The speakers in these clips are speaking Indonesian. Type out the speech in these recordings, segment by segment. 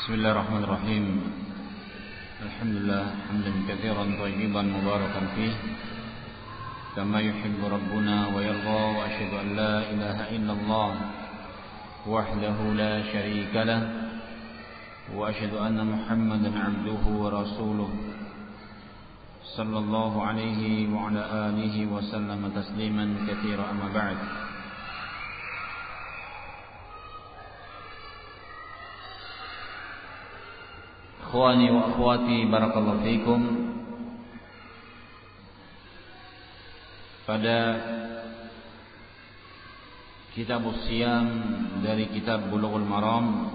بسم الله الرحمن الرحيم. الحمد لله حمدا كثيرا طيبا مباركا فيه كما يحب ربنا ويرضى، وأشهد أن لا إله إلا الله وحده لا شريك له، وأشهد أن محمدا عبده ورسوله صلى الله عليه وعلى آله وسلم تسليما كثيرا. أما بعد، ikhwani wa akhwati, barakallahu fikum. Pada kitab Siyam dari kitab Bulughul Maram,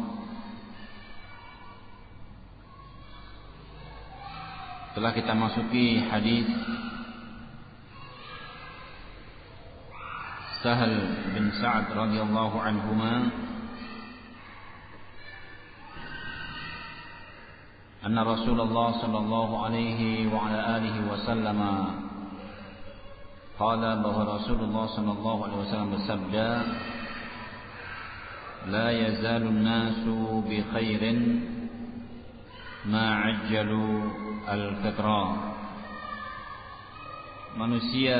telah kita masuki hadis Sahal bin Sa'ad radhiyallahu anhuma, anna Rasulullah sallallahu alaihi wa ala alihi wasallam qala, bahwa Rasulullah sallallahu alaihi wasallam bersabda, la yazalu an-nasu bi khairin ma ajjalu al-fitra. Manusia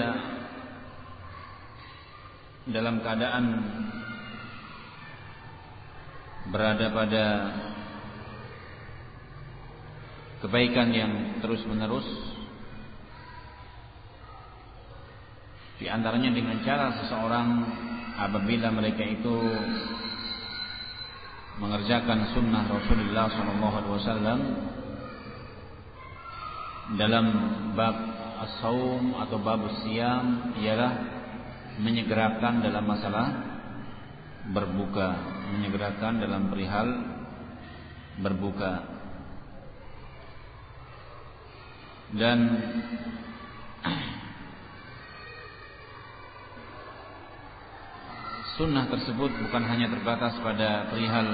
dalam keadaan berada pada kebaikan yang terus-menerus, di antaranya dengan cara seseorang apabila mereka itu mengerjakan sunnah Rasulullah SAW dalam bab as-saum atau bab siyam, ialah menyegerakan dalam masalah berbuka, menyegerakan dalam perihal berbuka. Dan sunnah tersebut bukan hanya terbatas pada perihal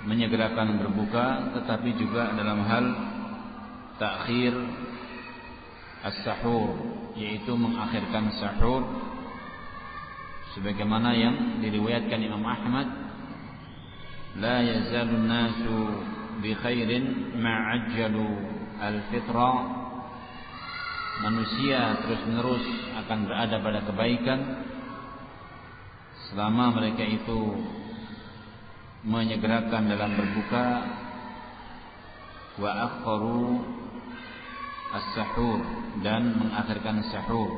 menyegerakan berbuka, tetapi juga dalam hal takhir as-sahur, yaitu mengakhirkan sahur, sebagaimana yang diriwayatkan Imam Ahmad, la yazalun nasu bi khairin ma'ajjalu al-fitra. Manusia terus-menerus akan berada pada kebaikan selama mereka itu menyegerakan dalam berbuka, wa akharu as-sahur, dan mengakhirkan sahur.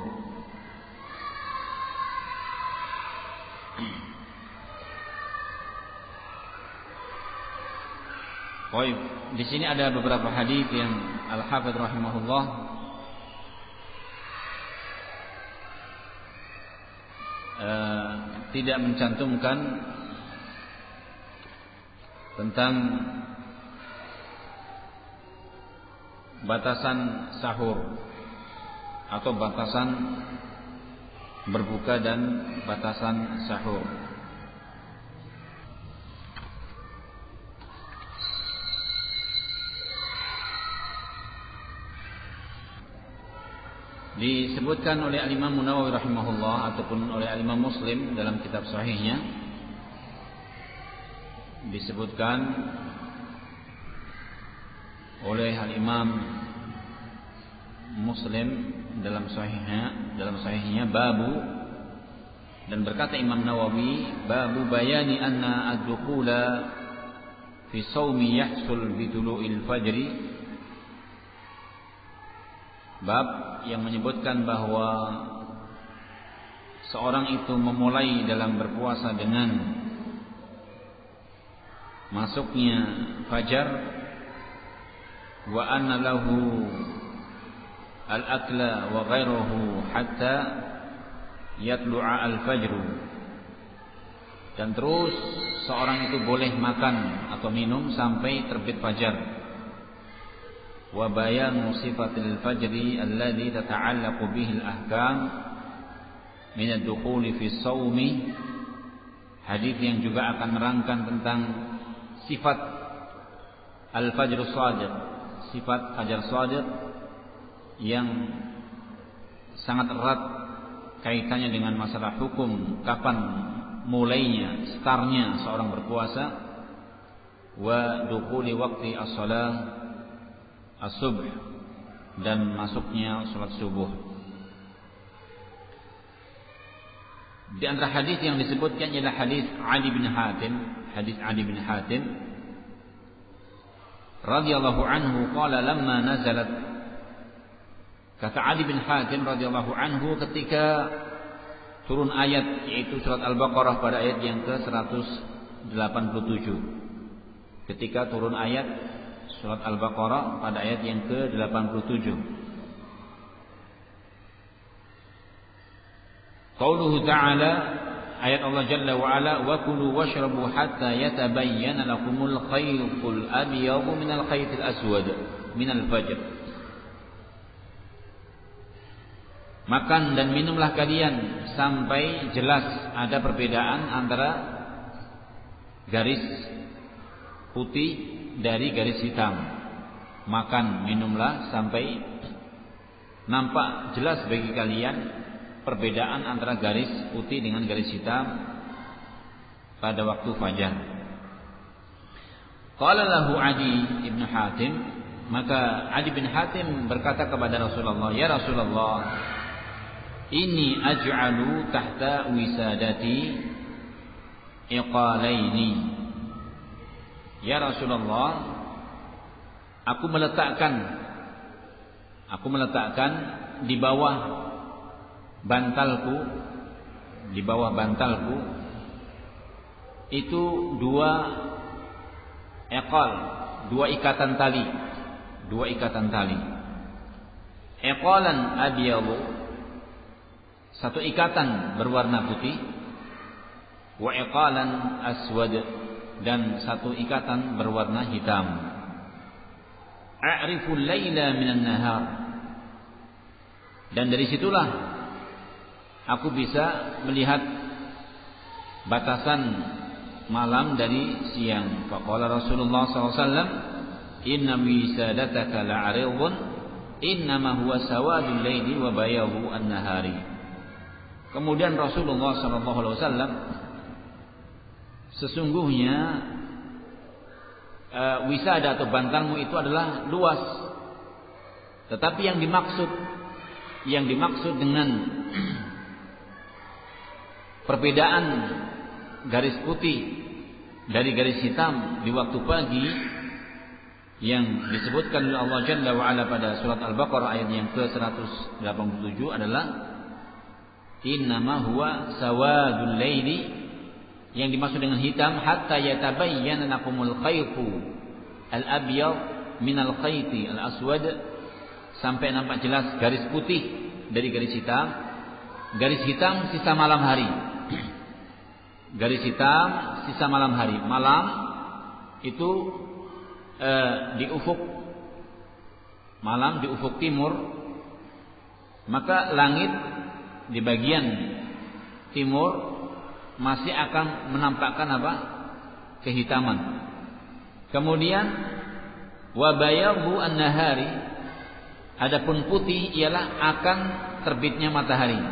Baik, di sini ada beberapa hadis yang Al-Hafidz rahimahullah tidak mencantumkan tentang batasan sahur atau batasan berbuka dan batasan sahur. Disebutkan oleh Al-Imam Nawawi rahimahullah ataupun oleh Al-Imam Muslim dalam kitab sahihnya, disebutkan oleh Al-Imam Muslim dalam sahihnya babu, dan berkata Imam Nawawi, babu bayani anna ad-dukhula fi shaumi yahsul bi tulu'il fajri. Bab yang menyebutkan bahwa seorang itu memulai dalam berpuasa dengan masuknya fajar, wa anna lahu al-akla wa ghairuhu hatta yatlu'a al-fajru, dan terus seorang itu boleh makan atau minum sampai terbit fajar. Wa bayanu sifatil fajri alladhi tata'allaqu bihi al-ahkam min ad-dukhuli fi shaumi. Hadis yang juga akan menerangkan tentang sifat al-fajr shadiq, sifat fajar shadiq yang sangat erat kaitannya dengan masalah hukum, kapan mulainya, startnya seorang berpuasa wa dukhuli waqti as-shalah as-subh, dan masuknya salat subuh. Di antara hadis yang disebutkan ialah hadis Ali bin Hatim radhiyallahu anhu qala lamma nazalat, kata Ali bin Hatim radhiyallahu anhu ketika turun ayat yaitu surat Al-Baqarah pada ayat yang ke-187. Ketika turun ayat surat Al-Baqarah pada ayat yang ke-87. Qauluhu ta'ala, ayat Allah Jalla wa Ala, wa kulu washrabu hatta yatabayyana lakumul khaytul abyadu minal khaytil aswad minal fajr. Makan dan minumlah kalian sampai jelas ada perbedaan antara garis putih dari garis hitam. Makan minumlah sampai nampak jelas bagi kalian perbedaan antara garis putih dengan garis hitam pada waktu fajar. Qala lahu Adi ibn Hatim, maka Adi bin Hatim berkata kepada Rasulullah, ya Rasulullah, inni aj'alu tahta wisadati iqalaini. Ya Rasulullah, aku meletakkan di bawah bantalku itu dua ikatan tali. Iqalan abyadu, satu ikatan berwarna putih, wa iqalan aswad, dan satu ikatan berwarna hitam. A'rifu al-laila minan nahar, dan dari situlah aku bisa melihat batasan malam dari siang. Faqala Rasulullah SAW, inna wisadataka la'aridun innama huwa sawadul laili wa bayadhu an-nahari. Kemudian Rasulullah SAW, sesungguhnya wisada atau bantalmu itu adalah luas, tetapi yang dimaksud dengan perbedaan garis putih dari garis hitam di waktu pagi yang disebutkan oleh Allah Jalla wa Ala pada surat Al-Baqarah ayat yang ke-187 adalah innama huwa sawadul laili, yang dimaksud dengan hitam hatta yatabayyana lakumul khaytu al-abyad minal khayti al-aswad, sampai nampak jelas garis putih dari garis hitam. Garis hitam sisa malam hari. Garis hitam sisa malam hari. Malam itu di ufuk timur, maka langit di bagian timur masih akan menampakkan kehitaman. Kemudian wa bayadhu an-nahari, adapun putih ialah akan terbitnya matahari.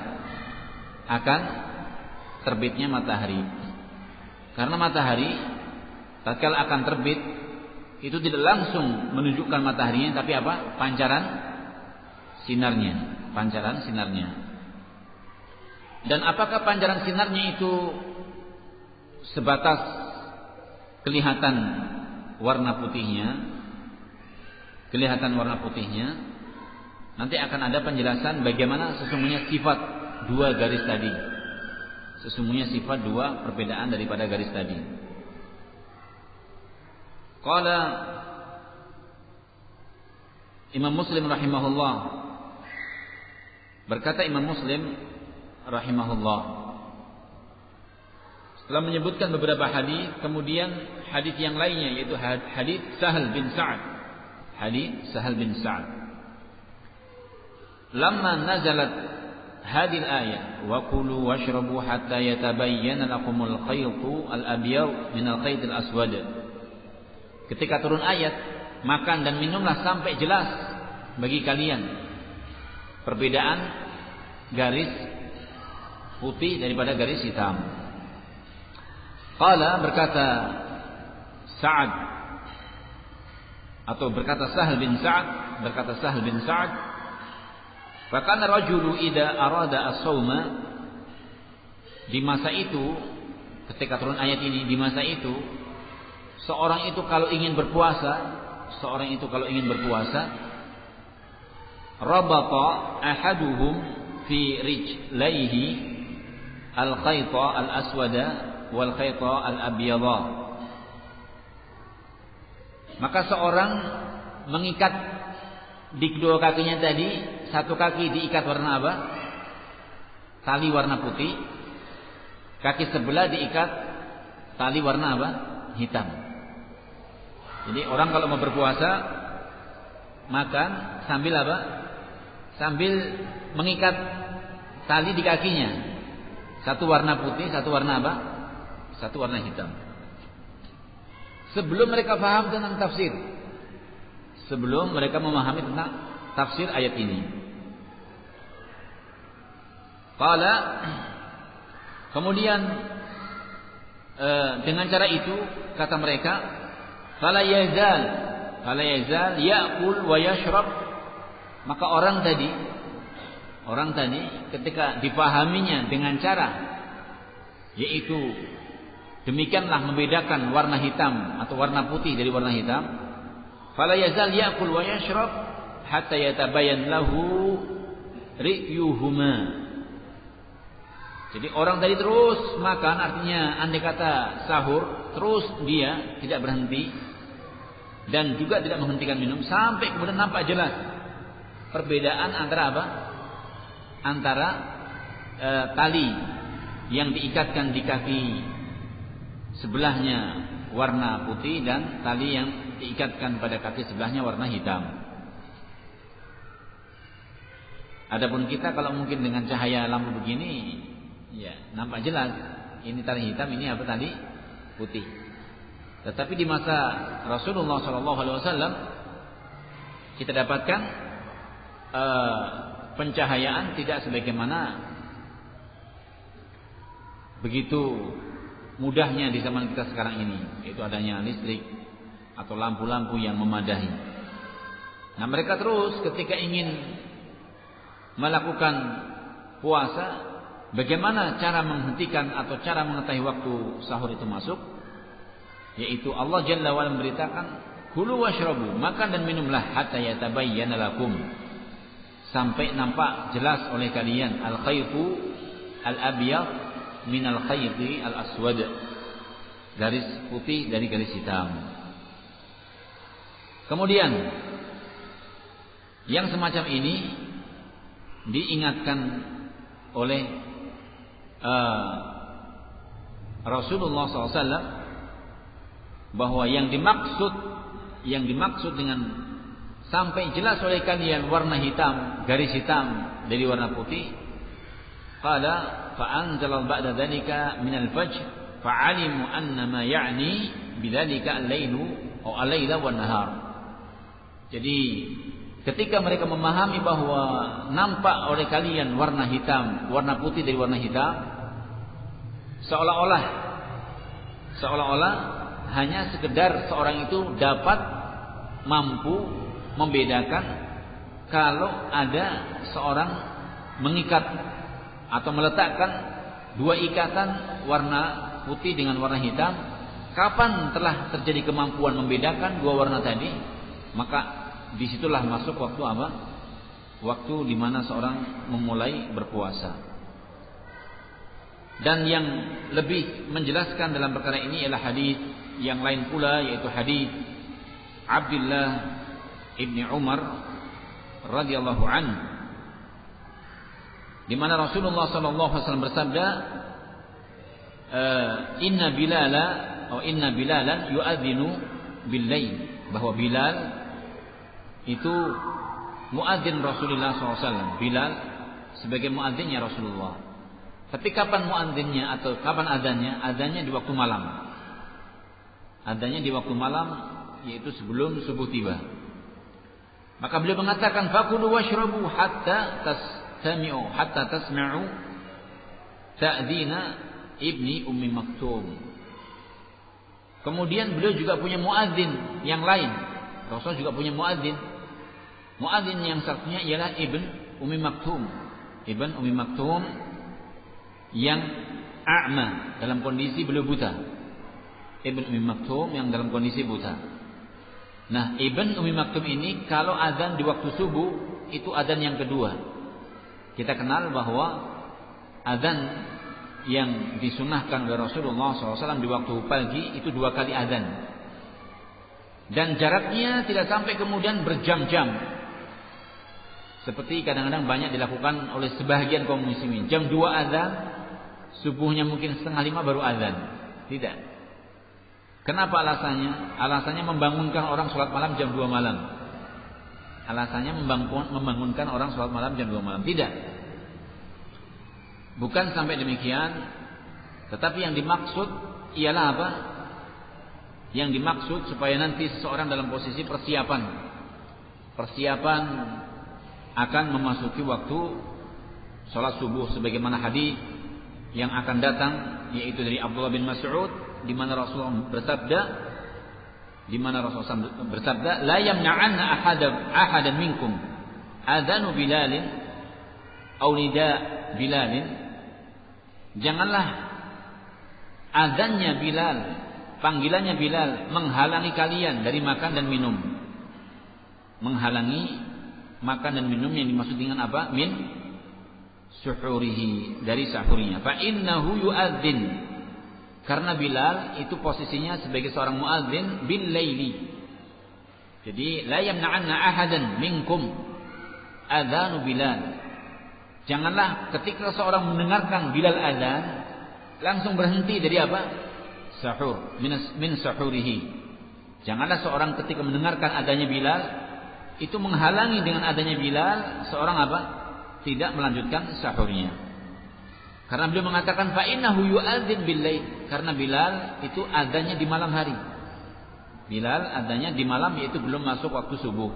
Karena matahari tatkala akan terbit itu tidak langsung menunjukkan mataharinya, tapi pancaran sinarnya. Dan apakah pancaran sinarnya itu sebatas kelihatan warna putihnya? Nanti akan ada penjelasan bagaimana sesungguhnya sifat dua garis tadi. Sifat dua perbedaan daripada garis tadi. Qala Imam Muslim rahimahullah, berkata Imam Muslim rahimahullah, setelah menyebutkan beberapa hadis, kemudian hadis yang lainnya yaitu hadis Sahal bin Sa'ad. Lamma nazalat hadhihi al-ayah wa kulu washrabu hatta yatabayyana lakumul khaytu al-abyad minal khaytil aswad. Ketika turun ayat, makan dan minumlah sampai jelas bagi kalian perbedaan garis putih daripada garis hitam. Qala, berkata Sa'ad, atau berkata Sahal bin Sa'ad, fa kana rajulu idza arada as-sauma, di masa itu ketika turun ayat ini, di masa itu seorang itu kalau ingin berpuasa, rabata ahaduhum fi rijlaihi al-khayta al-aswada wal khayta al-abyada. Maka seorang mengikat di kedua kakinya tadi, satu kaki diikat warna apa? Tali warna putih. Kaki sebelah diikat tali warna apa? Hitam. Jadi orang kalau mau berpuasa makan sambil apa? Sambil mengikat tali di kakinya. Satu warna putih, satu warna apa? Satu warna hitam. Sebelum mereka paham tentang tafsir, sebelum mereka memahami tentang tafsir ayat ini. Qala, kemudian dengan cara itu kata mereka, fala yazal ya'kul wa yashrab. Maka orang tadi ketika dipahaminya dengan cara, yaitu demikianlah membedakan warna hitam atau warna putih dari warna hitam, fala yazal ya'kul wa yashrab hatta yatabayyan lahu ri'yuhuma. Jadi orang tadi terus makan, artinya andai kata sahur, terus dia tidak berhenti dan juga tidak menghentikan minum sampai kemudian nampak jelas perbedaan antara apa? Antara tali yang diikatkan di kaki sebelahnya warna putih dan tali yang diikatkan pada kaki sebelahnya warna hitam. Adapun kita kalau mungkin dengan cahaya lampu begini, ya nampak jelas ini tali hitam, ini apa tali putih. Tetapi di masa Rasulullah SAW kita dapatkan pencahayaan tidak sebagaimana begitu mudahnya di zaman kita sekarang ini, yaitu adanya listrik atau lampu-lampu yang memadahi. Nah, mereka terus ketika ingin melakukan puasa, bagaimana cara menghentikan atau cara mengetahui waktu sahur itu masuk? Yaitu Allah Jalla wa Ala memberitakan, kulu washrabu, makan dan minumlah hatta yatabayyana lakum, sampai nampak jelas oleh kalian al-khaytu al-abyad min al-khayti al-aswad, garis putih dari garis hitam. Kemudian yang semacam ini diingatkan oleh Rasulullah SAW bahwa yang dimaksud dengan sampai jelas oleh kalian warna hitam, garis hitam dari warna putih, qala fa anzala ba'da dzalika min al-fajr fa'alimu anna ma ya'ni bidzalika al-lailu aw al-laila wan nahar. Jadi ketika mereka memahami bahwa nampak oleh kalian warna hitam, warna putih dari warna hitam, seolah-olah hanya sekedar seorang itu dapat mampu membedakan kalau ada seorang mengikat atau meletakkan dua ikatan warna putih dengan warna hitam, kapan telah terjadi kemampuan membedakan dua warna tadi, maka disitulah masuk waktu apa? Waktu di mana seorang memulai berpuasa. Dan yang lebih menjelaskan dalam perkara ini ialah hadis yang lain pula, yaitu hadis Abdullah ibni Umar radhiyallahu anhu, di mana Rasulullah sallallahu alaihi wasallam bersabda, inna bilalan yu'adzinu bil-lail, bahwa Bilal itu muadzin Rasulullah SAW. Bilal sebagai muadzinnya Rasulullah. Tapi kapan muadzinnya atau kapan adzannya? Adzannya di waktu malam. Adzannya di waktu malam, yaitu sebelum subuh tiba. Maka beliau mengatakan, fakulu washrabu hatta tasma'u ta'dina ibni Ummi Maktum. Kemudian beliau juga punya muadzin yang lain. Rasul juga punya muadzin. Muadzin yang satunya ialah Ibn Ummi Maktum. Ibn Ummi Maktum yang a'ma, dalam kondisi beliau buta. Ibn Ummi Maktum yang dalam kondisi buta. Nah, Ibn Ummi Maktum ini kalau azan di waktu subuh itu azan yang kedua. Kita kenal bahwa azan yang disunahkan oleh Rasulullah SAW di waktu pagi itu 2 kali azan. Dan jaraknya tidak sampai kemudian berjam-jam. Seperti kadang-kadang banyak dilakukan oleh sebahagian kaum muslimin. Jam 2 azan, subuhnya mungkin 4:30 baru azan. Tidak. Kenapa alasannya? Alasannya membangunkan orang sholat malam jam 2 malam. Alasannya membangunkan orang sholat malam jam 2 malam. Tidak. Bukan sampai demikian. Tetapi yang dimaksud ialah apa? Yang dimaksud supaya nanti seseorang dalam posisi persiapan. Persiapan akan memasuki waktu sholat subuh. Sebagaimana hadis yang akan datang, yaitu dari Abdullah bin Mas'ud, di mana Rasulullah bersabda, la yamna'anna ahadan minkum adzanu Bilalin aw nida Bilalin. Janganlah azannya Bilal, panggilannya Bilal menghalangi kalian dari makan dan minum. Menghalangi makan dan minum yang dimaksud dengan apa? Min suhurihi, dari sahurnya. Fa innahu yu'adzin, karena Bilal itu posisinya sebagai seorang muadzin bil laili. Jadi la yamna'anna ahadan minkum adzanu Bilal. Janganlah ketika seorang mendengarkan Bilal azan langsung berhenti dari apa? Sahur, min sahurihi. Janganlah seorang ketika mendengarkan adanya Bilal itu menghalangi dengan adanya Bilal seorang apa? Tidak melanjutkan sahurnya. Karena beliau mengatakan fa innahu yu'adzin bil lail, karena Bilal itu adanya di malam hari. Bilal adanya di malam, yaitu belum masuk waktu subuh.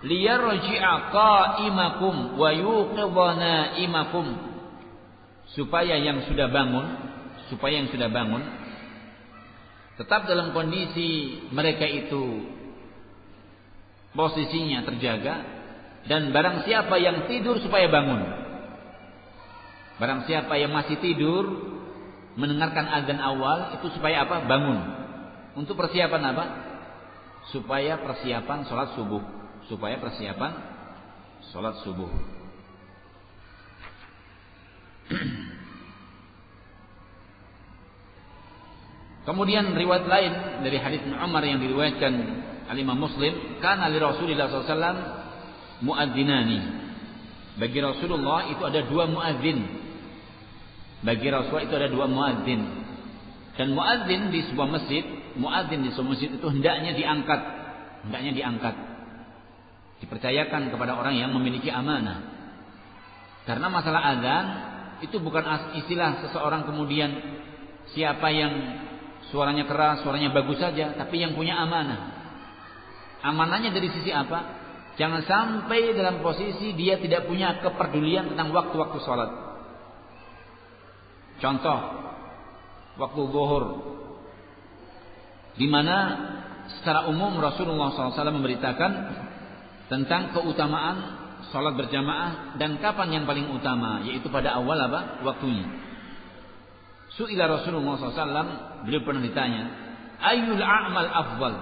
Liyarji'a qa'imakum wa yuqidha na'imakum, supaya yang sudah bangun tetap dalam kondisi mereka itu posisinya terjaga, dan barang siapa yang tidur supaya bangun. Barang siapa yang masih tidur mendengarkan azan awal itu supaya apa? Bangun. Untuk persiapan apa? Supaya persiapan sholat subuh. Kemudian riwayat lain dari hadis Umar yang diriwayatkan Al-Imam Muslim, kana li Rasulillah SAW muadzinani. Bagi Rasulullah itu ada 2 muadzin. Dan muadzin di sebuah masjid itu hendaknya diangkat. Dipercayakan kepada orang yang memiliki amanah. Karena masalah azan itu bukan istilah seseorang kemudian siapa yang suaranya keras, suaranya bagus saja, tapi yang punya amanah. Amanahnya dari sisi apa? Jangan sampai dalam posisi dia tidak punya kepedulian tentang waktu-waktu sholat. Contoh, waktu zuhur, di mana secara umum Rasulullah SAW memberitakan tentang keutamaan sholat berjamaah dan kapan yang paling utama, yaitu pada awal apa? Waktunya. Su'ila Rasulullah SAW, beliau pernah ditanya, Ayyul a'mal afdal?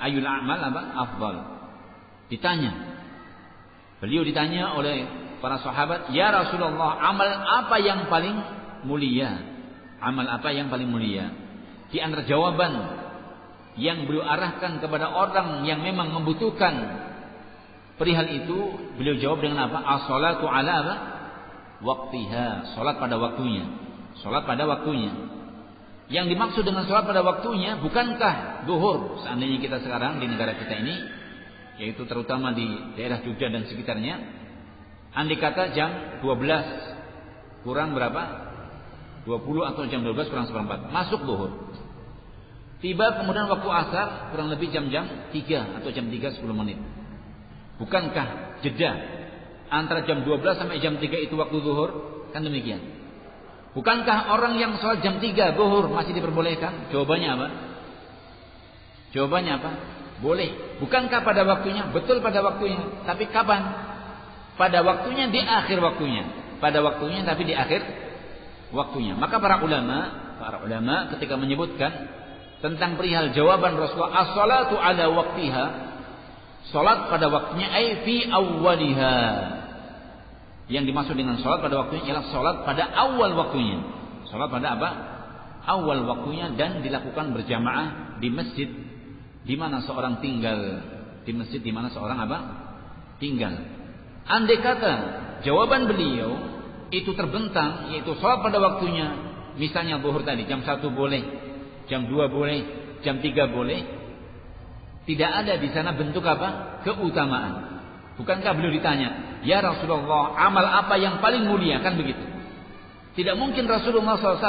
Ayyul a'mal apa? Afdal. Beliau ditanya oleh para sahabat, ya Rasulullah, amal apa yang paling mulia? Amal apa yang paling mulia? Di antara jawaban yang beliau arahkan kepada orang yang memang membutuhkan perihal itu, beliau jawab dengan apa? As-salatu ala apa? Waqtiha, salat pada waktunya. Yang dimaksud dengan salat pada waktunya bukankah zuhur seandainya kita sekarang di negara kita ini, yaitu terutama di daerah Jogja dan sekitarnya, andai kata jam 12 kurang berapa? 20 atau jam 12 kurang seperempat masuk zuhur. Tiba kemudian waktu asar kurang lebih jam-jam 3 atau jam 3 10 menit. Bukankah jeda antara jam 12 sampai jam 3 itu waktu zuhur? Kan demikian. Bukankah orang yang sholat jam 3 zuhur masih diperbolehkan? Jawabannya apa? Jawabannya apa? Boleh. Bukankah pada waktunya? Betul pada waktunya. Tapi kapan? Pada waktunya, di akhir waktunya. Pada waktunya tapi di akhir waktunya. Maka para ulama ketika menyebutkan tentang perihal jawaban Rasulullah, as-salatu ala waqtiha, salat pada waktunya, ai fi awwaliha. Yang dimaksud dengan salat pada waktunya ialah salat pada awal waktunya. Salat pada apa? Awal waktunya, dan dilakukan berjamaah di masjid di mana seorang tinggal, di masjid di mana seorang apa? Tinggal. Andai kata jawaban beliau itu terbentang, yaitu salat pada waktunya, misalnya zuhur tadi jam 1 boleh, jam 2 boleh, jam 3 boleh, tidak ada di sana bentuk apa? Keutamaan. Bukankah beliau ditanya, ya Rasulullah, amal apa yang paling mulia? Kan begitu. Tidak mungkin Rasulullah SAW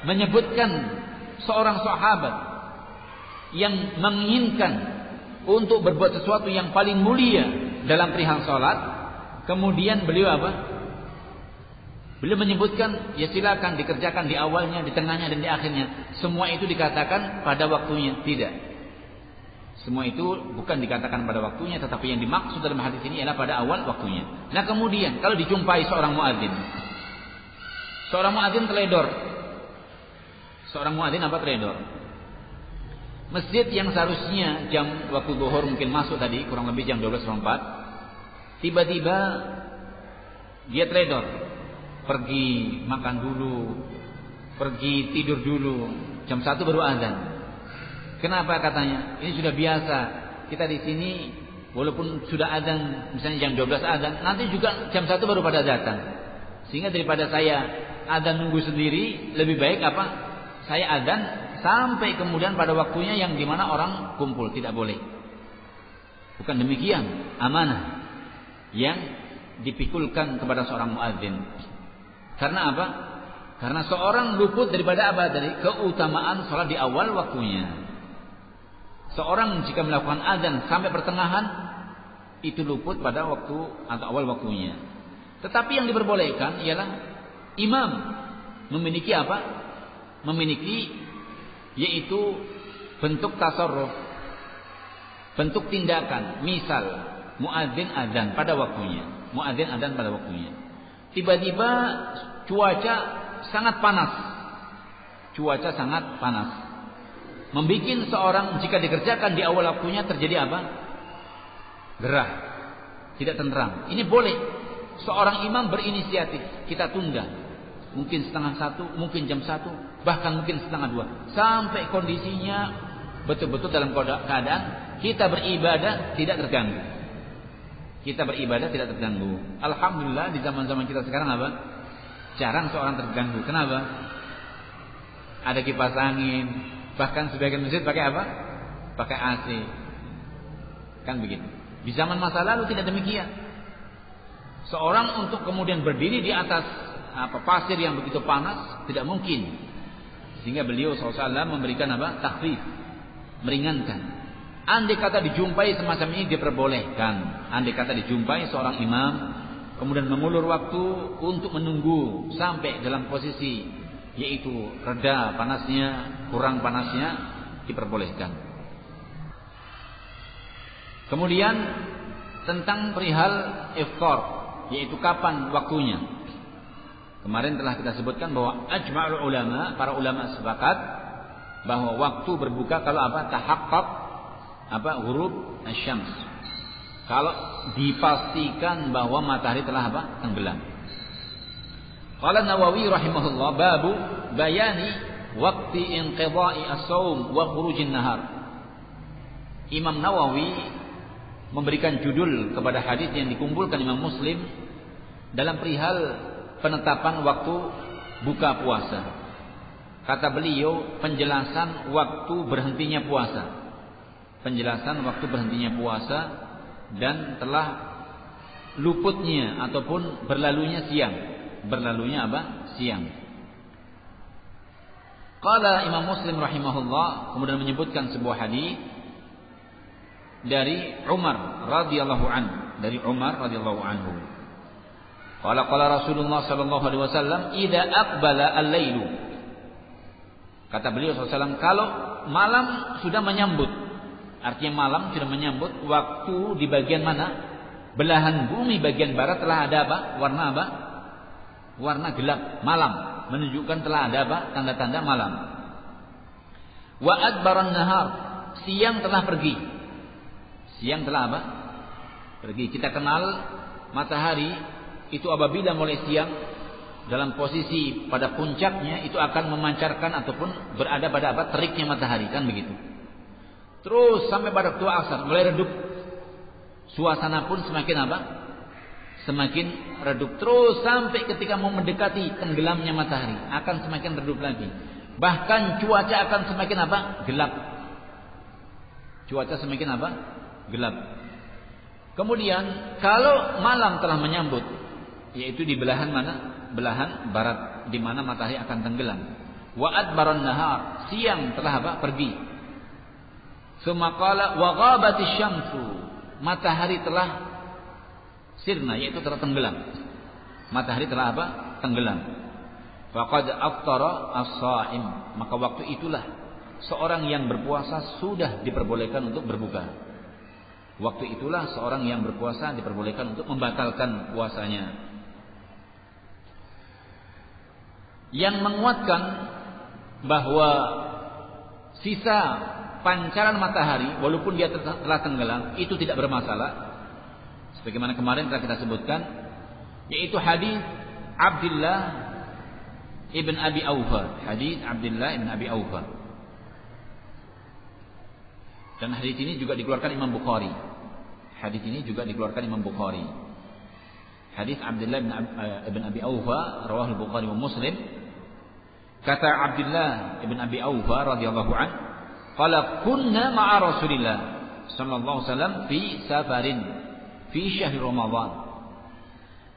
menyebutkan seorang sahabat yang menginginkan untuk berbuat sesuatu yang paling mulia dalam perihal salat, kemudian beliau apa? Beliau menyebutkan, ya silakan dikerjakan di awalnya, di tengahnya, dan di akhirnya. Semua itu dikatakan pada waktunya. Tidak. Semua itu bukan dikatakan pada waktunya, tetapi yang dimaksud dalam hadis ini adalah pada awal waktunya. Nah kemudian kalau dijumpai seorang muadzin, teledor. Seorang muadzin apa? Teledor. Masjid yang seharusnya jam waktu zuhur mungkin masuk tadi kurang lebih jam 12.04, tiba-tiba dia teledor, pergi makan dulu, pergi tidur dulu, jam 1 baru azan. Kenapa katanya? Ini sudah biasa. Kita di sini walaupun sudah azan, misalnya jam 12 azan, nanti juga jam 1 baru pada datang. Sehingga daripada saya azan nunggu sendiri, lebih baik apa? Saya azan sampai kemudian pada waktunya yang dimana orang kumpul. Tidak boleh. Bukan demikian amanah yang dipikulkan kepada seorang muadzin. Karena apa? Karena seorang luput daripada apa? Dari keutamaan salat di awal waktunya. Seorang jika melakukan azan sampai pertengahan, itu luput pada waktu atau awal waktunya. Tetapi yang diperbolehkan ialah imam memiliki apa? Memiliki, yaitu bentuk tasarruf, bentuk tindakan. Misal muadzin azan pada waktunya, muadzin azan pada waktunya. Tiba-tiba cuaca sangat panas, cuaca sangat panas, membikin seorang jika dikerjakan di awal waktunya terjadi apa? Gerah, tidak tenteram. Ini boleh. Seorang imam berinisiatif, kita tunda. Mungkin 12:30, mungkin jam 1, bahkan mungkin 1:30, sampai kondisinya betul-betul dalam keadaan kita beribadah tidak terganggu. Kita beribadah tidak terganggu. Alhamdulillah di zaman-zaman kita sekarang apa? Jarang seorang terganggu. Kenapa? Ada kipas angin. Bahkan sebagian masjid pakai apa? Pakai AC. Kan begitu. Di zaman masa lalu tidak demikian. Seorang untuk kemudian berdiri di atas pasir yang begitu panas tidak mungkin. Sehingga beliau SAW memberikan apa? Takhfif, meringankan. Andai kata dijumpai semacam ini diperbolehkan. Andai kata dijumpai seorang imam kemudian mengulur waktu untuk menunggu sampai dalam posisi yaitu reda panasnya, kurang panasnya, diperbolehkan. Kemudian tentang perihal iftar, yaitu kapan waktunya. Kemarin telah kita sebutkan bahwa ajma'ul ulama, para ulama sepakat bahwa waktu berbuka kalau apa? Tahaqqaq ghurub asy-syams. Kalau dipastikan bahwa matahari telah apa? Tenggelam. Qala Nawawi rahimahullah, babu bayani waqti inqidha'i as-shaum wa khurujin nahar. Imam Nawawi memberikan judul kepada hadis yang dikumpulkan Imam Muslim dalam perihal penetapan waktu buka puasa. Kata beliau, penjelasan waktu berhentinya puasa. Penjelasan waktu berhentinya puasa dan telah luputnya ataupun berlalunya siang. Berlalunya apa? Siang. Qala Imam Muslim rahimahullah kemudian menyebutkan sebuah hadis dari Umar radhiyallahu anhu, dari Umar radhiyallahu anhu. Qala Rasulullah sallallahu alaihi wasallam, "Idza aqbala al-lailu." Kata beliau SAW, kalau malam sudah menyambut, artinya malam sudah menyambut, waktu di bagian mana? Belahan bumi bagian barat telah ada apa? Warna apa? Warna gelap, malam, menunjukkan telah ada apa? Tanda-tanda malam. Wa adbaran nahar, siang telah pergi. Siang telah apa? Pergi. Kita kenal matahari itu apabila mulai siang dalam posisi pada puncaknya itu akan memancarkan ataupun berada pada apa? Teriknya matahari, kan begitu. Terus sampai pada waktu asar mulai redup. Suasana pun semakin apa? Semakin redup. Terus sampai ketika mau mendekati tenggelamnya matahari akan semakin redup lagi. Bahkan cuaca akan semakin apa? Gelap. Cuaca semakin apa? Gelap. Kemudian kalau malam telah menyambut, yaitu di belahan mana? Belahan barat, di mana matahari akan tenggelam. Wa adbaran nahar, siang telah apa? Pergi. Tsumma qala wa ghabatis syamsu, matahari telah sirna, yaitu telah tenggelam. Matahari telah apa? Tenggelam. Faqad aftara as-shaim, maka waktu itulah seorang yang berpuasa sudah diperbolehkan untuk berbuka. Waktu itulah seorang yang berpuasa diperbolehkan untuk membatalkan puasanya. Yang menguatkan bahwa sisa pancaran matahari walaupun dia telah tenggelam itu tidak bermasalah, sebagaimana kemarin telah kita sebutkan, yaitu hadis Abdullah ibn Abi Aufa. Hadis Abdullah ibn Abi Aufa. Dan hadis ini juga dikeluarkan Imam Bukhari. Hadis ini juga dikeluarkan Imam Bukhari. Hadis Abdullah ibn Abi Aufa rawahu Bukhari wa Muslim. Kata Abdullah ibn Abi Aufa radhiyallahu an, qala kunna ma'a Rasulillah sallallahu alaihi wasallam fi safarin fi syahr Ramadan.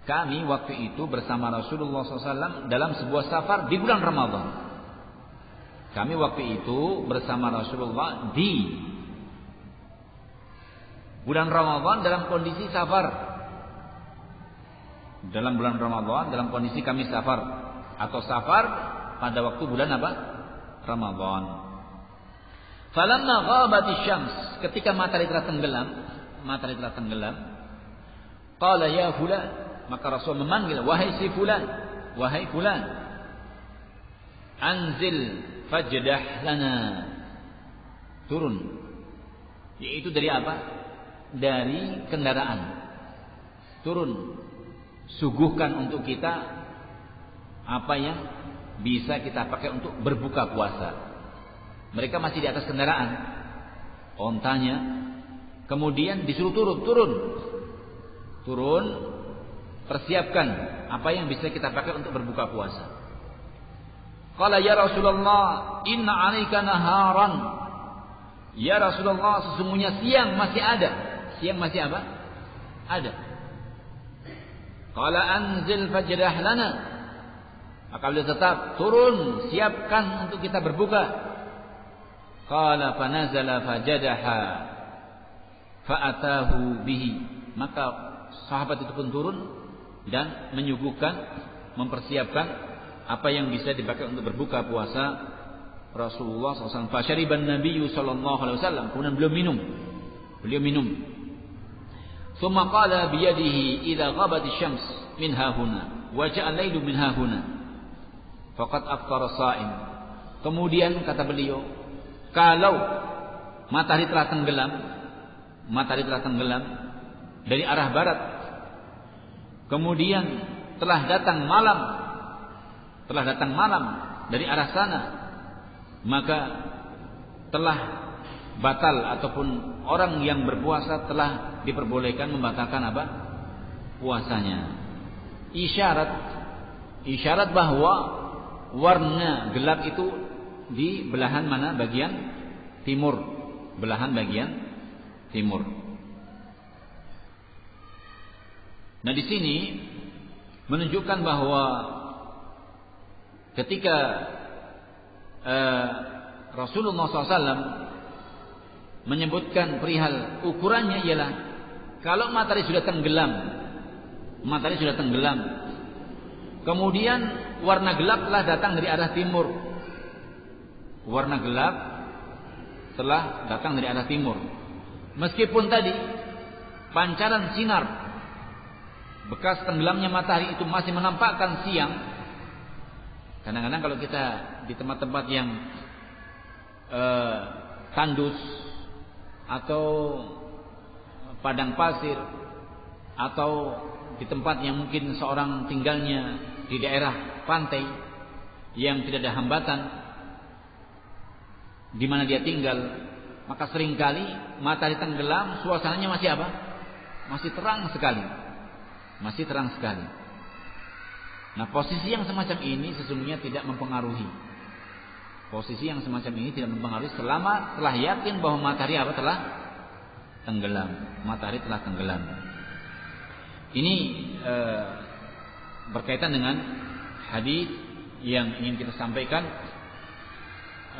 Kami waktu itu bersama Rasulullah SAW dalam sebuah safar di bulan Ramadan. Kami waktu itu bersama Rasulullah di bulan Ramadan dalam kondisi safar. Dalam bulan Ramadan dalam kondisi kami safar atau safar pada waktu bulan apa? Ramadan. Falamma ghabatis syams, ketika matahari telah tenggelam, qala ya fulan, maka Rasul memanggil, wahai si fulan, wahai fulan, anzil fajdah lana, turun. Yaitu dari apa? Dari kendaraan. Turun, suguhkan untuk kita apa yang bisa kita pakai untuk berbuka puasa. Mereka masih di atas kendaraan, ontanya. Kemudian disuruh turun, persiapkan apa yang bisa kita pakai untuk berbuka puasa. Qala ya Rasulullah, inna 'alaika naharan. Ya Rasulullah, sesungguhnya siang masih ada. Siang masih apa? Ada. Qala anzil fajdah lana. Maka beliau tetap turun, siapkan untuk kita berbuka. Qala fanazala fajadaha fa'atahu bihi. Maka sahabat itu pun turun dan menyuguhkan, mempersiapkan apa yang bisa dipakai untuk berbuka puasa Rasulullah SAW. Fasyariban Nabiyyu sallallahu alaihi wasallam. Kemudian beliau minum. Tsumma qala biyadihi idza ghabatis syams min hahuna wa ja'a al-lailu min hahuna faqad aftara sha'im. Kemudian kata beliau, kalau matahari telah tenggelam dari arah barat, kemudian telah datang malam dari arah sana, maka telah batal ataupun orang yang berpuasa telah diperbolehkan membatalkan apa? Puasanya. Isyarat bahwa warna gelap itu di belahan mana? Bagian timur. Belahan bagian timur. Nah, di sini menunjukkan bahwa ketika Rasulullah SAW menyebutkan perihal ukurannya ialah kalau matahari sudah tenggelam matahari sudah tenggelam. Kemudian warna gelap telah datang dari arah timur. Warna gelap telah datang dari arah timur. Meskipun tadi pancaran sinar bekas tenggelamnya matahari itu masih menampakkan siang. Kadang-kadang kalau kita di tempat-tempat yang tandus atau padang pasir atau di tempat yang mungkin seorang tinggalnya di daerah pantai yang tidak ada hambatan di mana dia tinggal, maka seringkali matahari tenggelam, suasananya masih apa? Masih terang sekali. Masih terang sekali. Nah, posisi yang semacam ini sesungguhnya tidak mempengaruhi. Posisi yang semacam ini tidak mempengaruhi selama telah yakin bahwa matahari apa? Telah tenggelam. Matahari telah tenggelam. Ini berkaitan dengan hadis yang ingin kita sampaikan,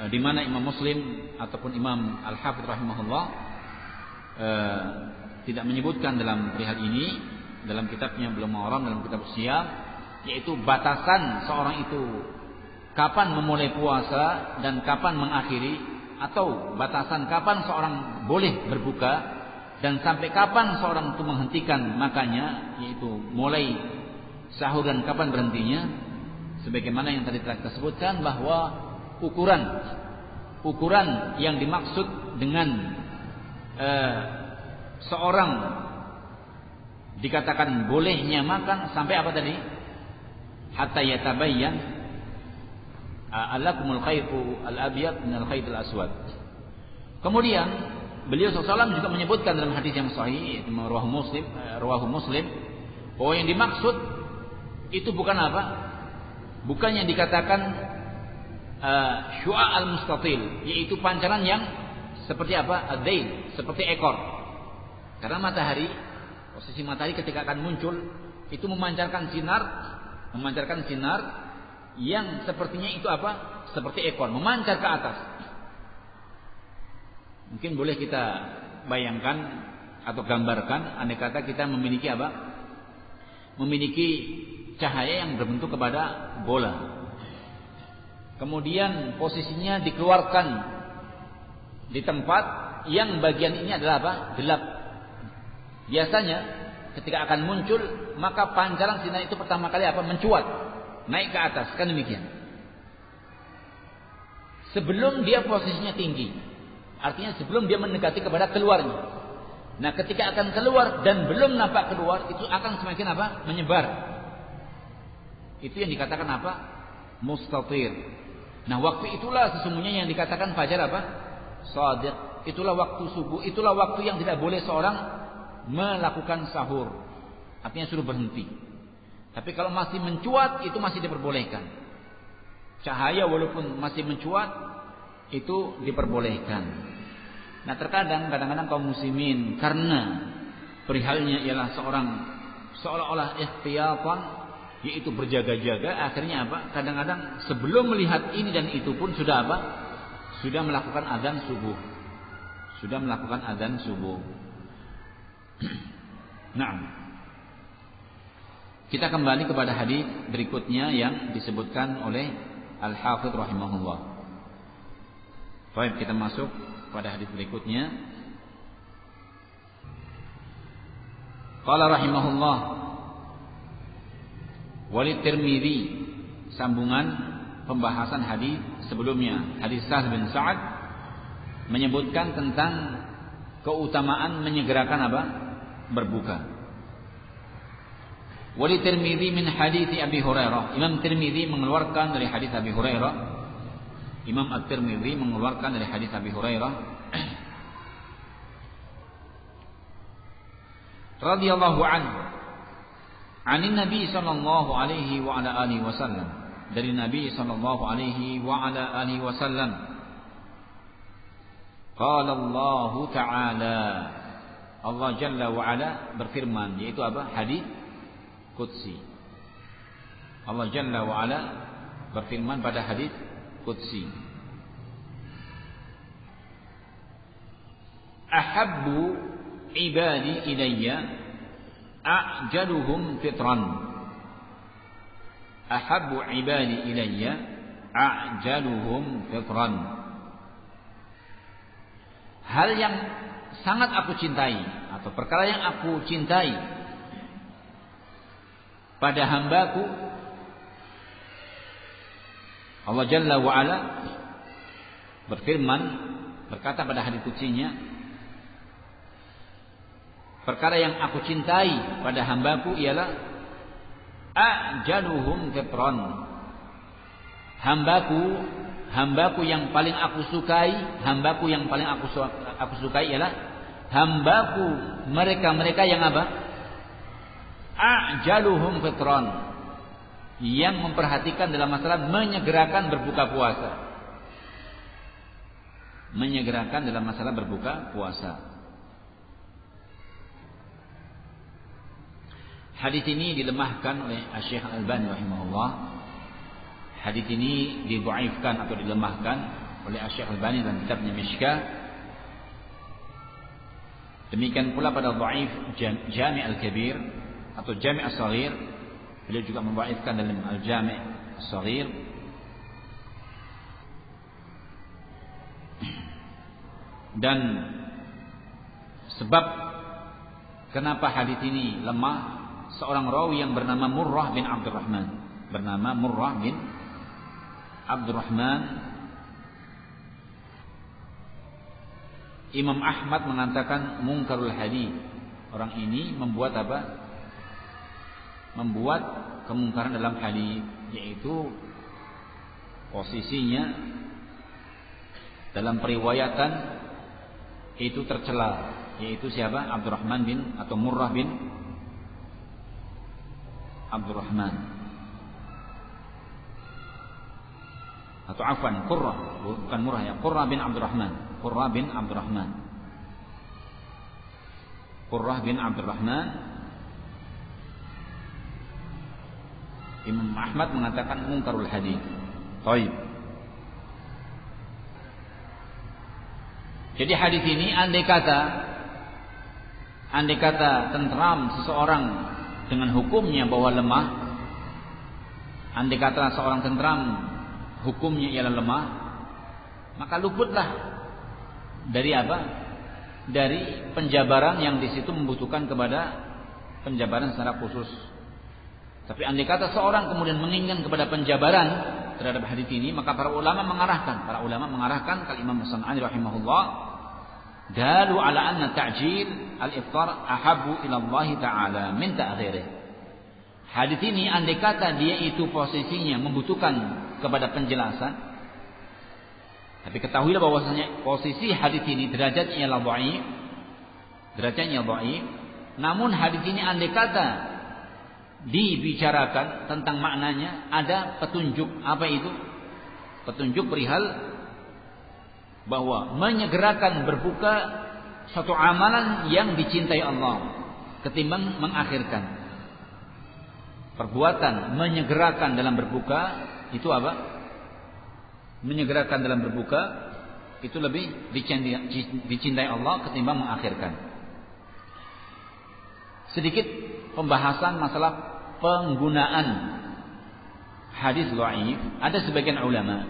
di mana Imam Muslim ataupun Imam Al-Hafidz rahimahullah tidak menyebutkan dalam perihal ini dalam kitabnya Bulughul Maram, dalam kitab Siyam, yaitu batasan seorang itu kapan memulai puasa dan kapan mengakhiri, atau batasan kapan seorang boleh berbuka dan sampai kapan seorang itu menghentikan makannya, yaitu mulai sahur dan kapan berhentinya. Sebagaimana yang tadi telah kita sebutkan bahwa ukuran yang dimaksud dengan seorang dikatakan bolehnya makan sampai apa tadi? Hatta yatabayyan alakumul khaytu al-abyad minal khaytil aswad. Kemudian beliau SAW juga menyebutkan dalam hadis yang sahih, yaitu rawahu Muslim, bahwa yang dimaksud itu bukan apa? Bukan yang dikatakan syu'a al-mustatil, yaitu pancaran yang seperti apa? Ad-dail, seperti ekor. Karena matahari, posisi matahari ketika akan muncul itu memancarkan sinar yang sepertinya itu apa? Seperti ekor, memancar ke atas. Mungkin boleh kita bayangkan atau gambarkan, andai kata kita memiliki apa? Memiliki cahaya yang berbentuk kepada bola. Kemudian posisinya dikeluarkan di tempat yang bagian ini adalah apa? Gelap. Biasanya ketika akan muncul, maka pancaran sinar itu pertama kali apa? Mencuat, naik ke atas, kan demikian. Sebelum dia posisinya tinggi, artinya sebelum dia mendekati kepada keluarnya. Nah, ketika akan keluar dan belum nampak keluar, itu akan semakin apa? Menyebar. Itu yang dikatakan apa? Mustatir. Nah, waktu itulah sesungguhnya yang dikatakan fajar apa? Shadiq. Itulah waktu subuh, itulah waktu yang tidak boleh seorang melakukan sahur. Artinya suruh berhenti. Tapi kalau masih mencuat, itu masih diperbolehkan. Cahaya walaupun masih mencuat, itu diperbolehkan. Nah, kadang-kadang kaum muslimin karena perihalnya ialah seorang seolah-olah ikhtiyatan, yaitu berjaga-jaga, akhirnya apa? Kadang-kadang sebelum melihat ini dan itu pun sudah apa? Sudah melakukan adzan subuh. Sudah melakukan adzan subuh. Nah, kita kembali kepada hadis berikutnya yang disebutkan oleh Al-Hafidz rahimahullah. Baik, kita masuk pada hadis berikutnya. Qala rahimahullah, Walid Tirmidzi, sambungan pembahasan hadis sebelumnya, hadis Sa'd bin Sa'ad menyebutkan tentang keutamaan menyegerakan apa? Berbuka. Walid Tirmidzi min hadis Abi Hurairah. Imam Tirmidzi mengeluarkan dari hadis Abi Hurairah. Imam At-Tirmidzi mengeluarkan dari hadis Abi Hurairah radhiyallahu anhu, anin Nabi sallallahu alaihi wa ala alihi wasallam, dari Nabi sallallahu alaihi wa ala alihi wasallam, qala Allah ta'ala, Allah Jalla wa ala berfirman, yaitu apa? Hadis qudsi. Allah Jalla wa ala berfirman pada hadis qudsi, ahabbu ibadi ilayya a'jaluhum fitran. Ahabbu ibadi ilayya a'jaluhum fitran. Hal yang sangat aku cintai atau perkara yang aku cintai pada hambaku, Allah Jalla wa Ala berfirman, berkata pada hadits qudsinya, perkara yang aku cintai pada hambaku ialah ajaluhum fitran. Hambaku yang paling aku sukai, hambaku yang paling aku sukai ialah hambaku mereka yang apa? Ajaluhum fitran, yang memperhatikan dalam masalah menyegerakan berbuka puasa. Menyegerakan dalam masalah berbuka puasa. Hadis ini dilemahkan oleh Syekh Al-Albani rahimahullah. Hadis ini didhaifkan atau dilemahkan oleh Syekh Al-Albani dalam kitabnya Mishkah. Demikian pula pada dhaif Jami' Al-Kabir atau Jami' As-Shaghir, beliau juga membaifkan dalam Al-Jami' As-Shaghir. Dan sebab kenapa hadis ini lemah, seorang rawi yang bernama Murrah bin Abdurrahman, Imam Ahmad mengatakan munkarul hadis. Orang ini membuat apa? Membuat kemungkaran dalam hadis, yaitu posisinya dalam periwayatan itu tercela, yaitu siapa? Abdurrahman bin atau Murrah bin Abdurrahman, atau afwan Qurrah, bukan Murrah ya, Qurrah bin Abdurrahman. Imam Ahmad mengatakan munkarul hadis. Baik. Jadi hadis ini andai kata tentram seseorang dengan hukumnya bahwa lemah, andai kata seorang tentram hukumnya ialah lemah, maka luputlah dari apa? Dari penjabaran yang di situ membutuhkan kepada penjabaran secara khusus. Tapi andai kata seorang kemudian menginginkan kepada penjabaran terhadap hadis ini, maka para ulama mengarahkan kal Imam As-San'ani rahimahullah, dalu ala anna ta'jil al-iftar ahabbu ila Allah taala min ta'khirih. Hadis ini andai kata dia itu posisinya membutuhkan kepada penjelasan, tapi ketahuilah bahwasanya posisi hadis ini derajatnya ialah dhaif. Namun hadis ini andai kata dibicarakan tentang maknanya, ada petunjuk. Apa itu? Petunjuk perihal bahwa menyegerakan berbuka satu amalan yang dicintai Allah ketimbang mengakhirkan. Perbuatan menyegerakan dalam berbuka itu apa? Menyegerakan dalam berbuka itu lebih dicintai Allah ketimbang mengakhirkan. Sedikit pembahasan masalah penggunaan hadis dhaif. Ada sebagian ulama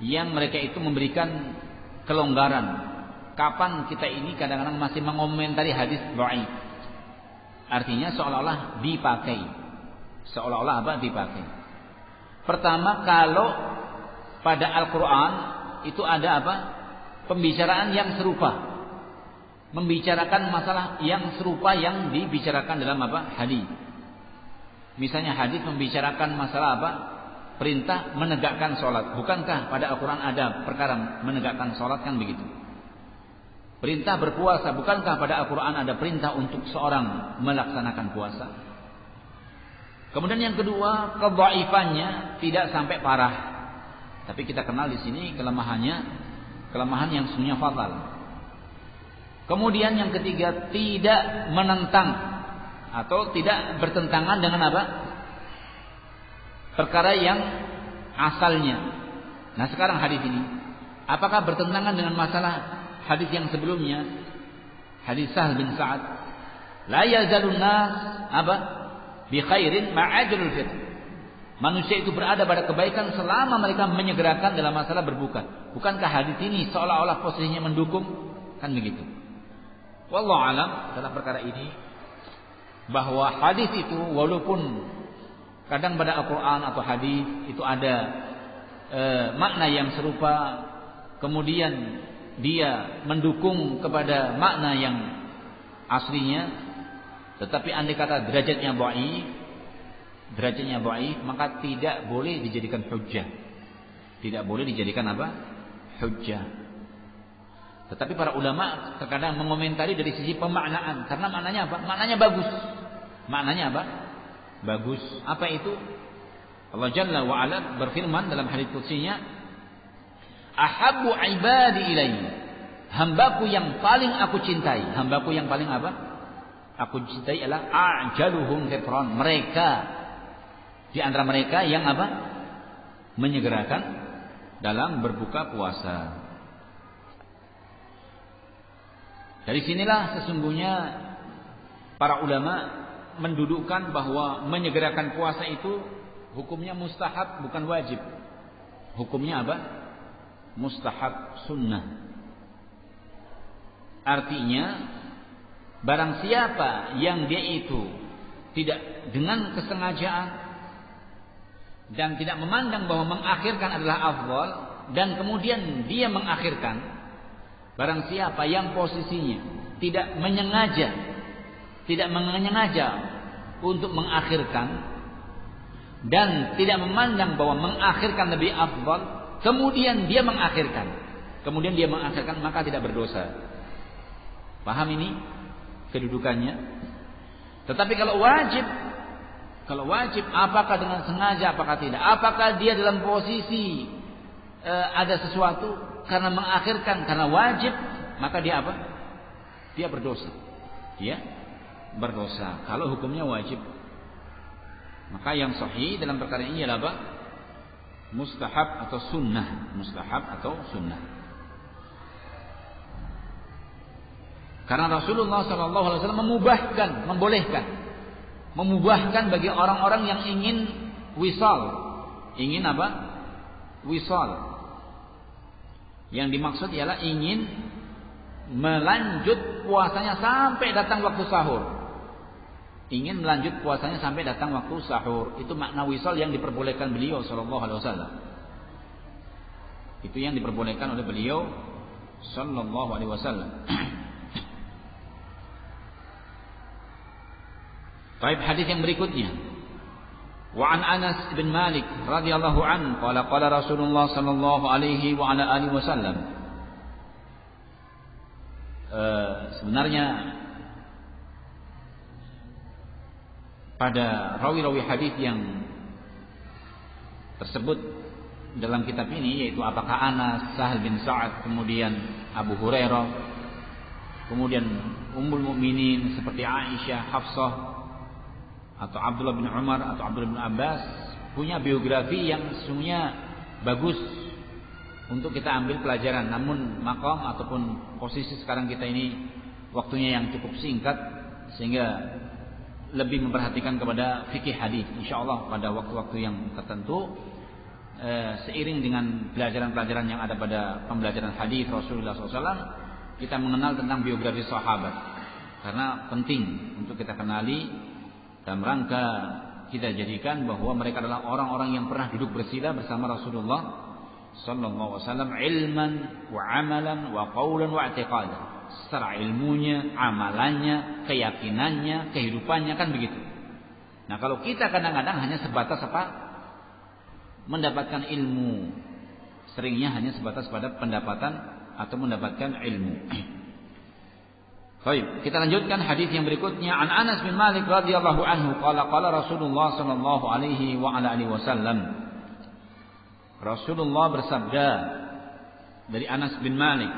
yang mereka itu memberikan kelonggaran. Kapan kita ini kadang-kadang masih mengomentari hadis dhaif, artinya seolah-olah dipakai. Pertama, kalau pada Al-Quran itu ada apa? Pembicaraan yang serupa, membicarakan masalah yang serupa yang dibicarakan dalam apa? Hadis. Misalnya hadis membicarakan masalah apa? Perintah menegakkan sholat. Bukankah pada Al-Quran ada perkara menegakkan sholat, kan begitu? Perintah berpuasa. Bukankah pada Al-Quran ada perintah untuk seorang melaksanakan puasa? Kemudian yang kedua, kedhaifannya tidak sampai parah, tapi kita kenal di sini kelemahan yang sesungguhnya fatal. Kemudian yang ketiga, tidak menentang atau tidak bertentangan dengan apa? Perkara yang asalnya. Nah, sekarang hadis ini apakah bertentangan dengan masalah hadis yang sebelumnya? Hadis Sahal bin Sa'ad La yazalun nas apa? Bi khairin ma'ajrul fitr. Manusia itu berada pada kebaikan selama mereka menyegerakan dalam masalah berbuka. Bukankah hadis ini seolah-olah posisinya mendukung? Kan begitu. Wallahu alam dalam perkara ini, bahwa hadis itu walaupun kadang pada Al-Quran atau hadis itu ada makna yang serupa, kemudian dia mendukung kepada makna yang aslinya, tetapi andai kata derajatnya dhaif, maka tidak boleh dijadikan hujjah. Tidak boleh dijadikan apa? Hujjah. Tetapi para ulama terkadang mengomentari dari sisi pemaknaan, karena maknanya apa? Maknanya bagus. Maknanya apa? Bagus. Apa itu? Allah Jalla wa Ala berfirman dalam hadits qudsinya, "Ahabbu ibadi ilayya." Hambaku yang paling aku cintai. Hambaku yang paling apa? Aku cintai adalah ajaluhum fitran. Mereka di antara mereka yang apa? Menyegerakan dalam berbuka puasa. Dari sinilah sesungguhnya para ulama mendudukkan bahwa menyegerakan puasa itu hukumnya mustahab, bukan wajib. Hukumnya apa? Mustahab, sunnah. Artinya barang siapa yang dia itu tidak dengan kesengajaan dan tidak memandang bahwa mengakhirkan adalah afdal, dan kemudian dia mengakhirkan, barang siapa yang posisinya tidak menyengaja untuk mengakhirkan dan tidak memandang bahwa mengakhirkan lebih afdal, kemudian dia mengakhirkan, maka tidak berdosa. Paham ini kedudukannya? Tetapi kalau wajib, apakah dengan sengaja, apakah tidak? Apakah dia dalam posisi ada sesuatu karena mengakhirkan, karena wajib, maka dia apa? Dia berdosa. Dia berdosa. Kalau hukumnya wajib, maka yang sahih dalam perkara ini adalah apa? Mustahab atau sunnah. Karena Rasulullah SAW memubahkan bagi orang-orang yang ingin wisal. Ingin apa? Wisal. Yang dimaksud ialah ingin melanjut puasanya sampai datang waktu sahur. Itu makna wisal yang diperbolehkan beliau SAW. Itu yang diperbolehkan oleh beliau SAW. Baik, hadis yang berikutnya. Wa an Anas bin Malik radhiyallahu anhu qala qala Rasulullah sallallahu alaihi wa ala alihi wasallam. Sebenarnya pada rawi-rawi hadis yang tersebut dalam kitab ini, yaitu apakah Anas, Sahal bin Sa'ad, kemudian Abu Hurairah, kemudian Ummul Mukminin seperti Aisyah, Hafsah, atau Abdullah bin Umar atau Abdullah bin Abbas, punya biografi yang sesungguhnya bagus untuk kita ambil pelajaran. Namun maqam ataupun posisi sekarang kita ini waktunya yang cukup singkat, sehingga lebih memperhatikan kepada fikih hadis. Insyaallah pada waktu-waktu yang tertentu, seiring dengan pelajaran-pelajaran yang ada pada pembelajaran hadis Rasulullah SAW, kita mengenal tentang biografi sahabat, karena penting untuk kita kenali dalam rangka kita jadikan bahwa mereka adalah orang-orang yang pernah duduk bersila bersama Rasulullah sallallahu alaihi wasallam, ilman wa amalan wa qaulan wa i'tiqadan. Secara ilmunya, amalannya, keyakinannya, kehidupannya, kan begitu. Nah, kalau kita kadang-kadang hanya sebatas apa? Mendapatkan ilmu. Seringnya hanya sebatas pada pendapatan atau mendapatkan ilmu. Baik, kita lanjutkan hadis yang berikutnya. An Anas bin Malik radhiyallahu anhu qala qala Rasulullah sallallahu alaihi wa ala alihi wasallam. Rasulullah bersabda dari Anas bin Malik,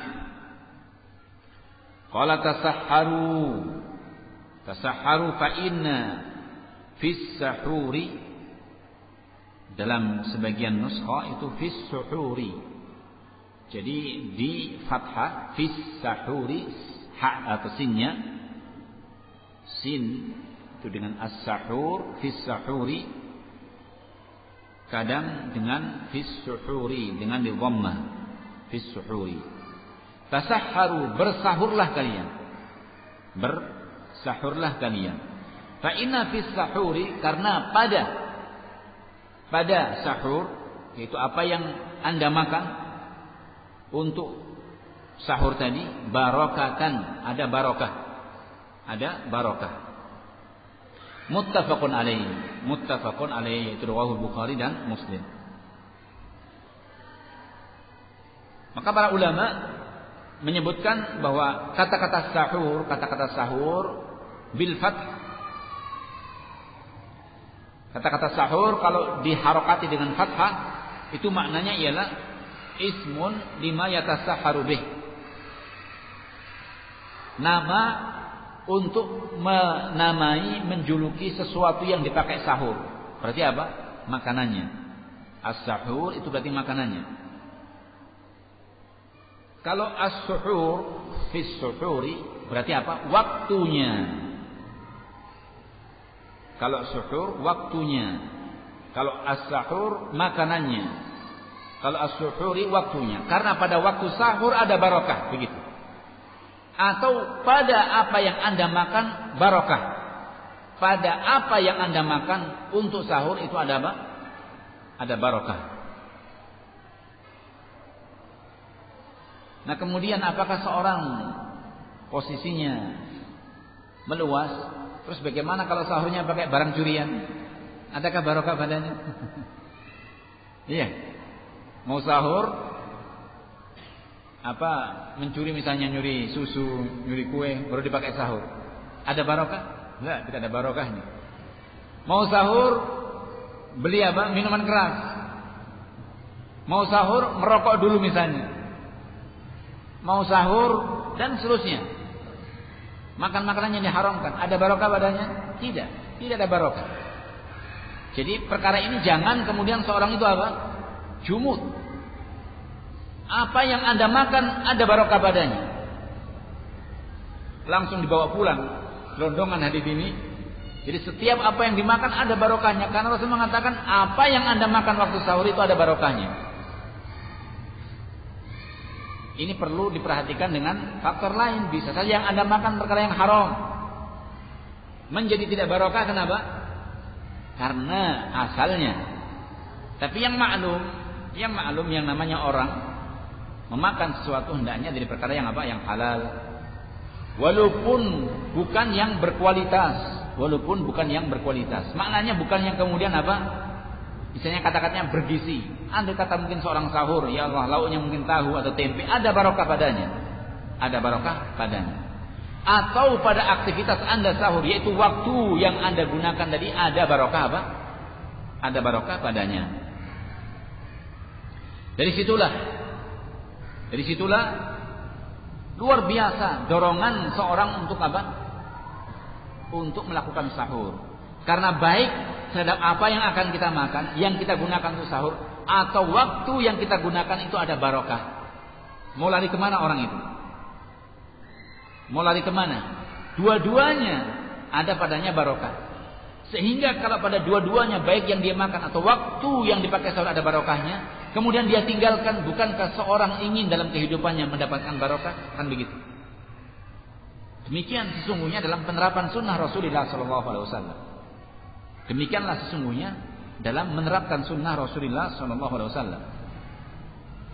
qala tasahharu fa inna fis sahuri, dalam sebagian nuskha itu fis suhuri. Jadi di fathah fis sahuri, hak atau sinnya Sin itu dengan as-sahur, fis sahuri, kadang dengan fis suhuri, dengan di dhammah, fis suhuri. Tasahharu, bersahurlah kalian. Bersahurlah kalian. Fa inna fis sahuri, karena pada sahur, yaitu apa yang Anda makan untuk sahur tadi, barakatan, ada barokah. Ada barokah. Muttafaqun alaihi, itu riwayat Bukhari dan Muslim. Maka para ulama menyebutkan bahwa kata-kata sahur bil fath, kata-kata sahur kalau diharokati dengan fathah itu maknanya ialah ismun lima yatasahharu bih, nama untuk menamai, menjuluki sesuatu yang dipakai sahur. Berarti apa? Makanannya. As-sahur itu berarti makanannya. Kalau as-suhur fis suhuri berarti apa? Waktunya. Kalau suhur waktunya. Kalau as-sahur makanannya. Kalau as-suhuri waktunya. Karena pada waktu sahur ada barokah, begitu. Atau pada apa yang Anda makan barokah. Pada apa yang Anda makan untuk sahur itu ada apa? Ada barokah. Nah kemudian apakah seorang posisinya meluas, terus bagaimana kalau sahurnya pakai barang curian? Adakah barokah padanya? Iya. Mau sahur mencuri, misalnya nyuri susu, nyuri kue, baru dipakai sahur. Ada barokah? Enggak, tidak ada barokahnya. Mau sahur beli minuman keras. Mau sahur merokok dulu misalnya. Mau sahur dan seterusnya. Makan makanan yang diharamkan. Ada barokah padanya? Tidak ada barokah. Jadi perkara ini jangan kemudian seorang itu jumud. Apa yang Anda makan ada barokah padanya. Langsung dibawa pulang gelondongan hadis ini. Jadi setiap apa yang dimakan ada barokahnya. Karena Rasul mengatakan apa yang Anda makan waktu sahur itu ada barokahnya. Ini perlu diperhatikan dengan faktor lain. Bisa saja yang Anda makan perkara yang haram, menjadi tidak barokah. Kenapa? Karena asalnya. Tapi yang maklum yang namanya orang memakan sesuatu hendaknya dari perkara yang halal, walaupun bukan yang berkualitas. Maknanya bukan yang kemudian misalnya kata-katanya bergizi. Andai kata mungkin seorang sahur, ya Allah, lauknya mungkin tahu atau tempe, ada barokah padanya. Atau pada aktivitas Anda sahur, yaitu waktu yang Anda gunakan tadi, ada barokah Ada barokah padanya. Dari situlah luar biasa dorongan seorang untuk Untuk melakukan sahur. Karena baik terhadap apa yang akan kita makan, yang kita gunakan untuk sahur, atau waktu yang kita gunakan itu ada barokah. Mau lari kemana orang itu? Mau lari kemana? Dua-duanya ada padanya barokah. Sehingga kalau pada dua-duanya, baik yang dia makan atau waktu yang dipakai sahur ada barokahnya, kemudian dia tinggalkan, bukankah seorang ingin dalam kehidupannya mendapatkan barokah? Kan begitu. Demikian sesungguhnya dalam penerapan sunnah Rasulullah SAW. Demikianlah sesungguhnya dalam menerapkan sunnah Rasulullah SAW.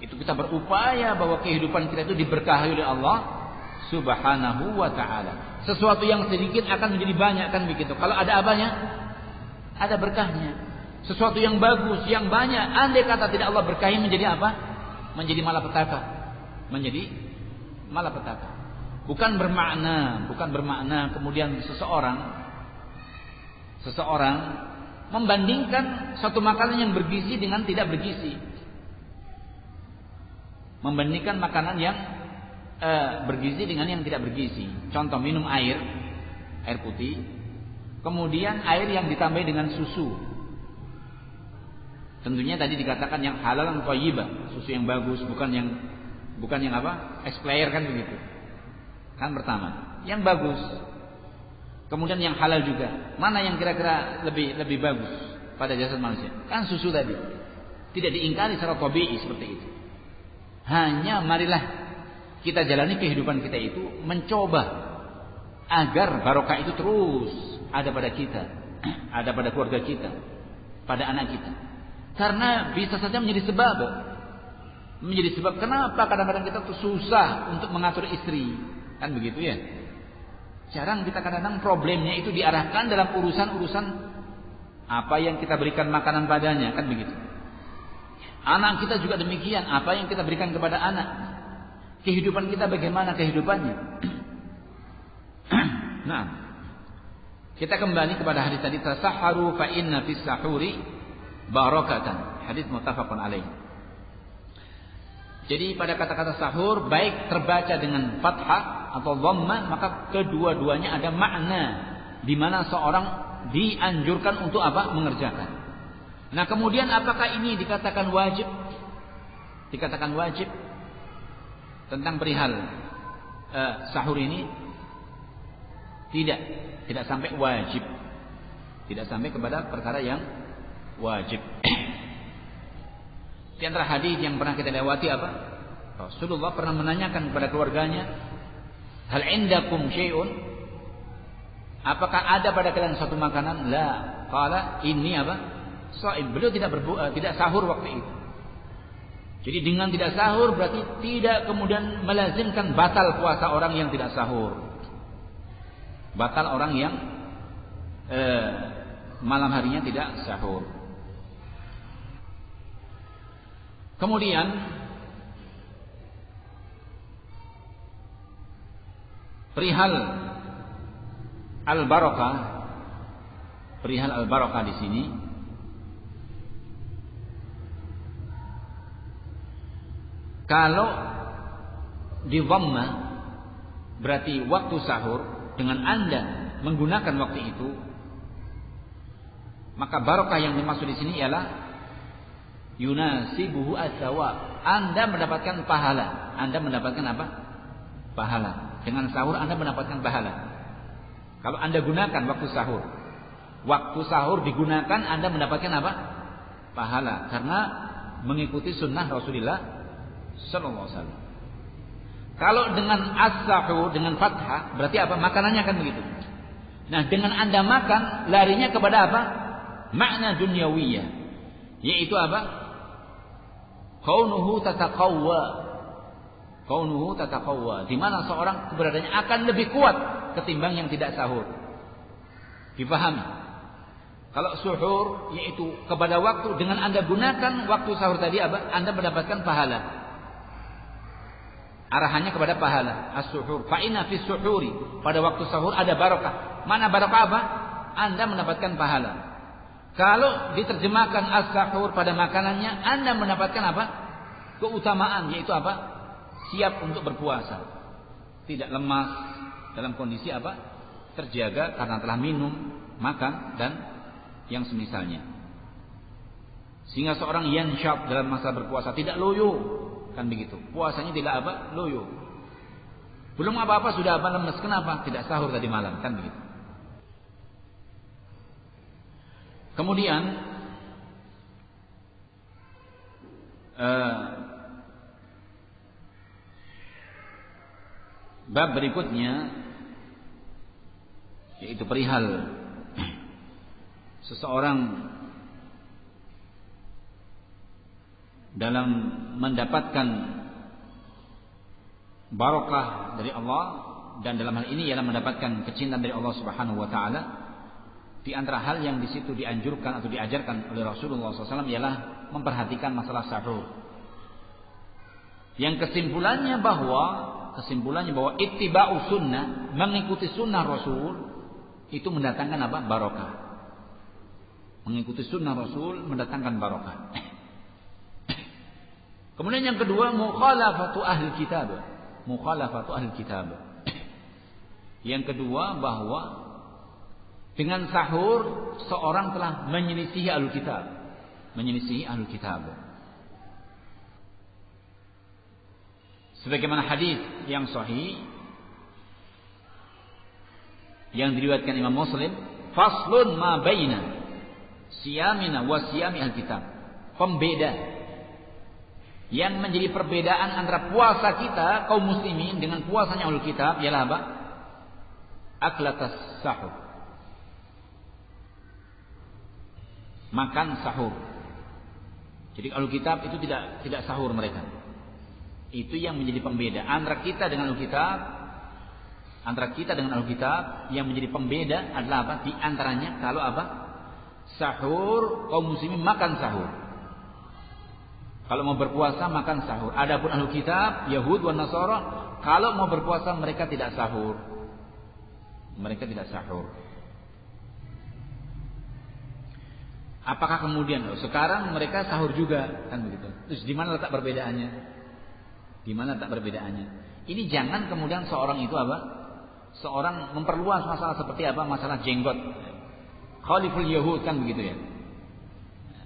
Itu kita berupaya bahwa kehidupan kita itu diberkahi oleh Allah Subhanahu wa ta'ala. Sesuatu yang sedikit akan menjadi banyak, kan begitu. Kalau ada apanya? Ada berkahnya. Sesuatu yang bagus, yang banyak, andai kata tidak Allah berkahi, menjadi apa? Menjadi malapetaka. Bukan bermakna kemudian seseorang membandingkan suatu makanan yang bergizi dengan tidak bergizi. Membandingkan makanan yang bergizi dengan yang tidak bergizi. Contoh, minum air putih, kemudian air yang ditambahi dengan susu. Tentunya tadi dikatakan yang halal dan thayyibah, susu yang bagus, bukan yang expired, kan begitu. Kan pertama, yang bagus. Kemudian yang halal juga. Mana yang kira-kira lebih bagus pada jasad manusia? Kan susu tadi. Tidak diingkari secara tabii seperti itu. Hanya marilah kita jalani kehidupan kita itu mencoba agar barokah itu terus ada pada kita, ada pada keluarga kita, pada anak kita. Karena bisa saja menjadi sebab kenapa kadang-kadang kita tuh susah untuk mengatur istri, kan begitu ya? Jarang kita kadang-kadang problemnya itu diarahkan dalam urusan apa yang kita berikan makanan padanya, kan begitu. Anak kita juga demikian, apa yang kita berikan kepada anak. Kehidupan kita bagaimana kehidupannya. Nah, kita kembali kepada hadis tadi, tasahharu fa inna fis sahuri barakatan. Hadis muttafaqun alaih. Jadi pada kata-kata sahur baik terbaca dengan fathah atau dhammah, maka kedua-duanya ada makna di mana seorang dianjurkan untuk apa? Mengerjakan. Nah, kemudian apakah ini dikatakan wajib? Dikatakan wajib tentang perihal sahur ini? Tidak sampai wajib. Tidak sampai kepada perkara yang wajib. Di antara hadis yang pernah kita lewati apa? Rasulullah pernah menanyakan kepada keluarganya, hal indakum syai'un? Apakah ada pada kalian satu makanan? La. Qala inni apa? Shaim. Beliau tidak sahur waktu itu. Jadi dengan tidak sahur berarti tidak kemudian melazimkan batal puasa orang yang tidak sahur. Batal orang yang malam harinya tidak sahur. Kemudian perihal al-barakah di sini kalau di dhamma berarti waktu sahur, dengan Anda menggunakan waktu itu, maka barakah yang dimaksud di sini ialah yunasibuhu as-sawab. Anda mendapatkan pahala. Anda mendapatkan apa? Pahala. Dengan sahur Anda mendapatkan pahala. Kalau Anda gunakan waktu sahur. Waktu sahur digunakan, Anda mendapatkan apa? Pahala. Karena mengikuti sunnah Rasulullah sallallahu alaihi wasallam. Kalau dengan as-sahur dengan fathah berarti apa? Makanannya kan begitu. Nah, dengan Anda makan larinya kepada apa? Makna dunyawiyah. Yaitu apa? Kaunuhu tataqawwa. Di mana seorang keberadaannya akan lebih kuat ketimbang yang tidak sahur. Dipahami? Kalau suhur yaitu kepada waktu, dengan Anda gunakan waktu sahur tadi apa? Anda mendapatkan pahala. Arahannya kepada pahala. As-suhur. Fa inna fis suhuri. Pada waktu sahur ada barakah. Mana barakah apa? Anda mendapatkan pahala. Kalau diterjemahkan as-sahur pada makanannya, Anda mendapatkan apa? Keutamaan, yaitu apa? Siap untuk berpuasa. Tidak lemas, dalam kondisi apa? Terjaga karena telah minum, makan dan yang semisalnya. Sehingga seorang yansyab dalam masa berpuasa, tidak loyo, kan begitu. Puasanya tidak apa? Loyo. Belum apa-apa sudah apa? Lemes. Kenapa? Tidak sahur tadi malam, kan begitu. Kemudian bab berikutnya yaitu perihal seseorang dalam mendapatkan barakah dari Allah, dan dalam hal ini ialah mendapatkan kecintaan dari Allah Subhanahu wa taala. Di antara hal yang di situ dianjurkan atau diajarkan oleh Rasulullah SAW ialah memperhatikan masalah sahur. Yang kesimpulannya bahwa ittiba'u sunnah, mengikuti sunnah Rasul itu mendatangkan apa? Barakah. Mengikuti sunnah Rasul mendatangkan barakah. Kemudian yang kedua, mukhalafatu ahli kitab. Yang kedua bahwa dengan sahur seorang telah menyelisihi ahlul kitab. Sebagaimana hadis yang sahih yang diriwayatkan Imam Muslim, faslun ma baina siyamina wa siyami al-kitab. Pembeda yang menjadi perbedaan antara puasa kita kaum muslimin dengan puasanya ahlul kitab ialah apa? Aklatas sahur. Makan sahur. Jadi ahlul kitab itu tidak sahur mereka. Itu yang menjadi pembeda antara kita dengan ahlul kitab. Antara kita dengan ahlul kitab yang menjadi pembeda adalah apa? Di antaranya kalau apa? Sahur, kaum muslimin makan sahur. Kalau mau berpuasa makan sahur. Adapun ahlul kitab, Yahud wan Nasara, kalau mau berpuasa mereka tidak sahur. Mereka tidak sahur. Apakah kemudian sekarang mereka sahur juga, kan begitu? Terus di mana letak perbedaannya? Di mana letak perbedaannya? Ini jangan kemudian seorang itu apa? Seorang memperluas masalah seperti apa? Masalah jenggot. Khaliful Yahud kan begitu ya.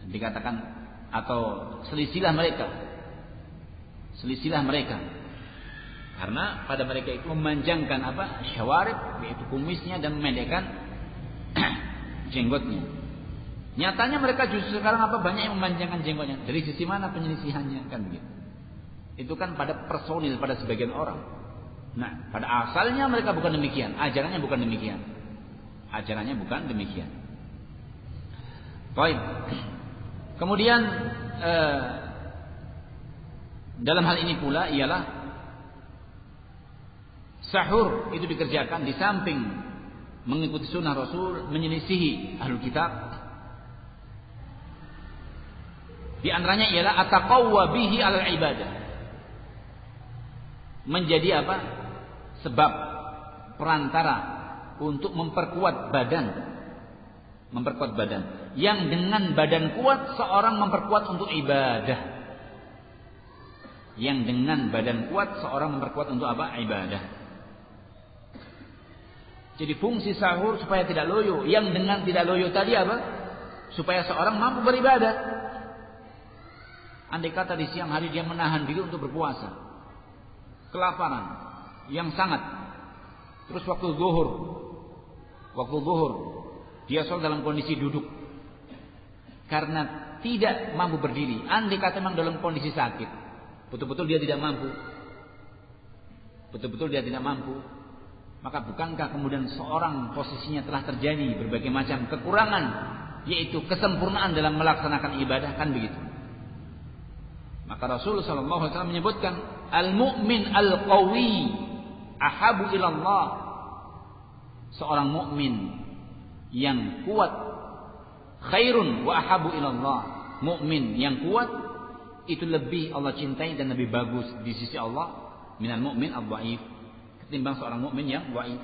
Dikatakan atau selisilah mereka. Selisilah mereka. Karena pada mereka itu memanjangkan apa? Syawarib, yaitu kumisnya, dan memendekkan jenggotnya. Nyatanya mereka justru sekarang apa? Banyak yang memanjangkan jenggotnya. Dari sisi mana penyelisihannya? Kan begitu. Itu kan pada personil, pada sebagian orang. Nah, pada asalnya mereka bukan demikian. Ajarannya bukan demikian. Ajarannya bukan demikian. Baik. Kemudian dalam hal ini pula ialah sahur itu dikerjakan di samping mengikuti sunnah Rasul, menyelisihi ahlul kitab. Di antaranya ialah ataqawwa bihi alal ibadah. Menjadi apa? Sebab perantara untuk memperkuat badan. Memperkuat badan. Yang dengan badan kuat seorang memperkuat untuk ibadah. Yang dengan badan kuat seorang memperkuat untuk apa? Ibadah. Jadi fungsi sahur supaya tidak loyo. Yang dengan tidak loyo tadi apa? Supaya seorang mampu beribadah. Andai kata di siang hari dia menahan diri untuk berpuasa, kelaparan yang sangat. Terus waktu zuhur dia sholat dalam kondisi duduk karena tidak mampu berdiri. Andai kata memang dalam kondisi sakit, betul-betul dia tidak mampu, maka bukankah kemudian seorang posisinya telah terjadi berbagai macam kekurangan, yaitu kesempurnaan dalam melaksanakan ibadah, kan begitu? Maka Rasulullah SAW menyebutkan al-mu'min al-qawi ahabu ilallah. Seorang mukmin yang kuat khairun wa ahabu ilallah. Mukmin yang kuat itu lebih Allah cintai dan lebih bagus di sisi Allah minal mu'min al-dhaif, ketimbang seorang mukmin yang dhaif.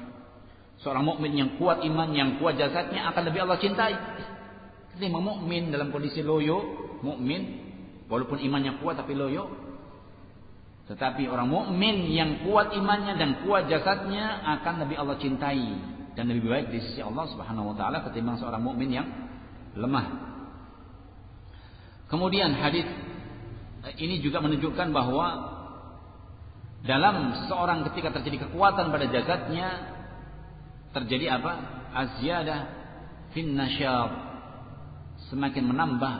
Seorang mukmin yang kuat iman, yang kuat jasadnya akan lebih Allah cintai ketimbang mukmin dalam kondisi loyo. Mukmin walaupun imannya kuat tapi loyo. Tetapi orang mukmin yang kuat imannya dan kuat jasadnya akan lebih Allah cintai dan lebih baik di sisi Allah Subhanahu wa taala ketimbang seorang mukmin yang lemah. Kemudian hadis ini juga menunjukkan bahwa dalam seorang ketika terjadi kekuatan pada jasadnya terjadi apa? Azyadah fin nasyab, semakin menambah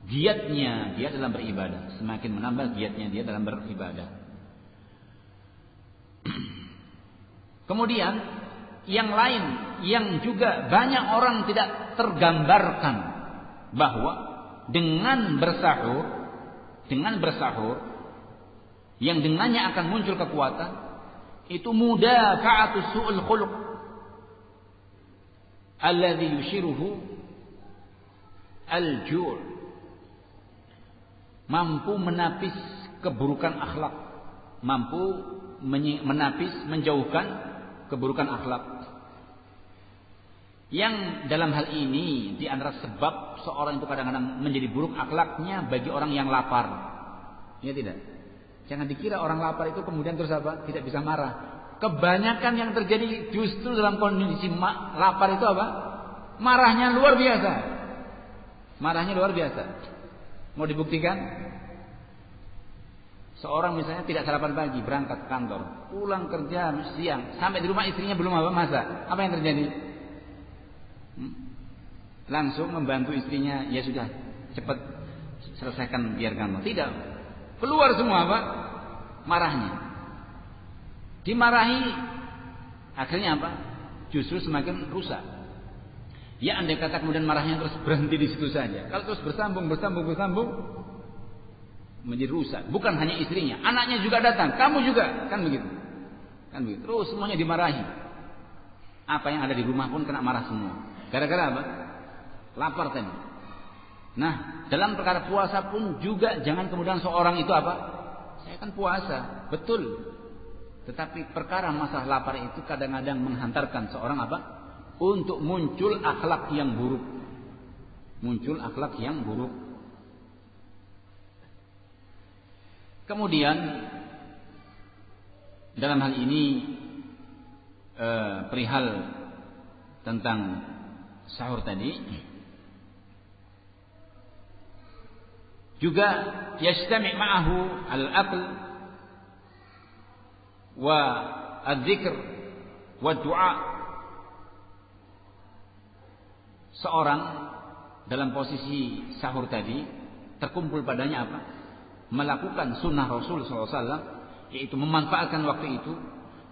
giatnya dia dalam beribadah, semakin menambah giatnya dia dalam beribadah. Kemudian yang lain yang juga banyak orang tidak tergambarkan bahwa dengan bersahur yang dengannya akan muncul kekuatan itu mudafa'atu su'ul khuluq alladhi yushiruhu al-ju', mampu menapis keburukan akhlak, mampu menapis, menjauhkan keburukan akhlak. Yang dalam hal ini di antara sebab seorang itu kadang-kadang menjadi buruk akhlaknya bagi orang yang lapar. Ya tidak? Jangan dikira orang lapar itu kemudian terus apa? Tidak bisa marah. Kebanyakan yang terjadi justru dalam kondisi lapar itu apa? Marahnya luar biasa. Marahnya luar biasa. Mau dibuktikan? Seorang misalnya tidak sarapan pagi, berangkat ke kantor, pulang kerja siang, sampai di rumah istrinya belum masak. Apa yang terjadi? Langsung membantu istrinya, ya sudah, cepat selesaikan biarkan. Tidak. Keluar semua apa? Marahnya. Dimarahi, akhirnya apa? Justru semakin rusak. Ya andai kata kemudian marahnya terus berhenti di situ saja. Kalau terus bersambung menjadi rusak. Bukan hanya istrinya, anaknya juga datang, kamu juga, kan begitu. Kan begitu. Terus semuanya dimarahi. Apa yang ada di rumah pun kena marah semua. Gara-gara apa? Lapar tadi. Nah, dalam perkara puasa pun juga jangan kemudian seorang itu apa? Saya kan puasa, betul. Tetapi perkara masalah lapar itu kadang-kadang menghantarkan seorang apa? Untuk muncul akhlak yang buruk. Muncul akhlak yang buruk. Kemudian dalam hal ini perihal tentang sahur tadi juga yajtami' ma'ahu al-aql wa al-dzikr wa du'a. Seorang dalam posisi sahur tadi terkumpul padanya apa? Melakukan sunnah Rasul SAW, yaitu memanfaatkan waktu itu,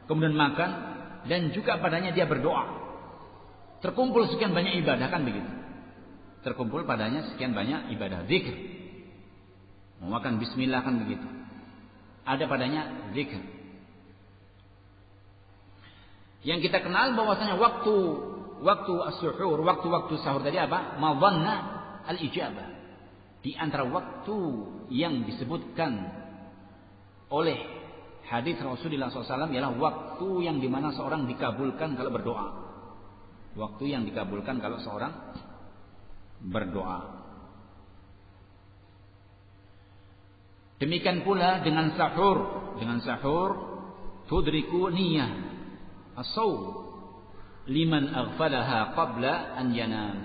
kemudian makan, dan juga padanya dia berdoa. Terkumpul sekian banyak ibadah, kan begitu? Terkumpul padanya sekian banyak ibadah, zikr. Mau makan bismillah, kan begitu? Ada padanya zikr. Yang kita kenal bahwasanya waktu as-suhur, waktu sahur tadi apa? Madhanna al-ijabah. Di antara waktu yang disebutkan oleh hadis Rasulullah SAW ialah waktu yang dimana seorang dikabulkan kalau berdoa. Waktu yang dikabulkan kalau seorang berdoa. Demikian pula dengan sahur. Dengan sahur tudriku niyah as-sawm liman aghfalaha qabla an yanam.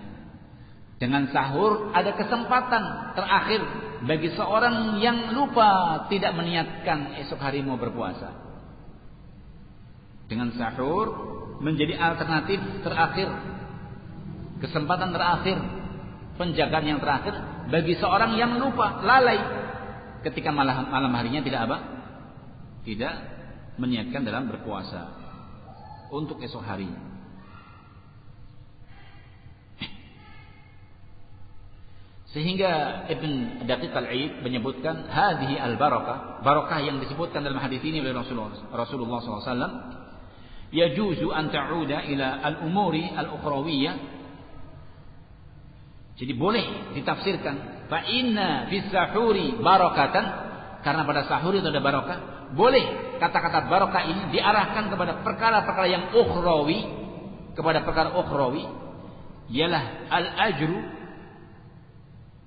Dengan sahur ada kesempatan terakhir bagi seorang yang lupa tidak meniatkan esok hari mau berpuasa. Dengan sahur menjadi alternatif terakhir, kesempatan terakhir, penjagaan yang terakhir bagi seorang yang lupa, lalai ketika malam harinya tidak apa? Tidak meniatkan dalam berpuasa untuk esok hari. Sehingga Ibn Daqiq al-Aid menyebutkan hadhihi al-barakah, barakah yang disebutkan dalam hadis ini oleh Rasulullah SAW, yajuzu an ta'uda ila al-umuri al-ukhrawiyah. Jadi boleh ditafsirkan fa inna fis sahuri barakatan, karena pada sahur itu ada barakah. Boleh kata-kata barakah ini diarahkan kepada perkara-perkara yang ukhrawi, kepada perkara ukhrawi, ialah al-ajru,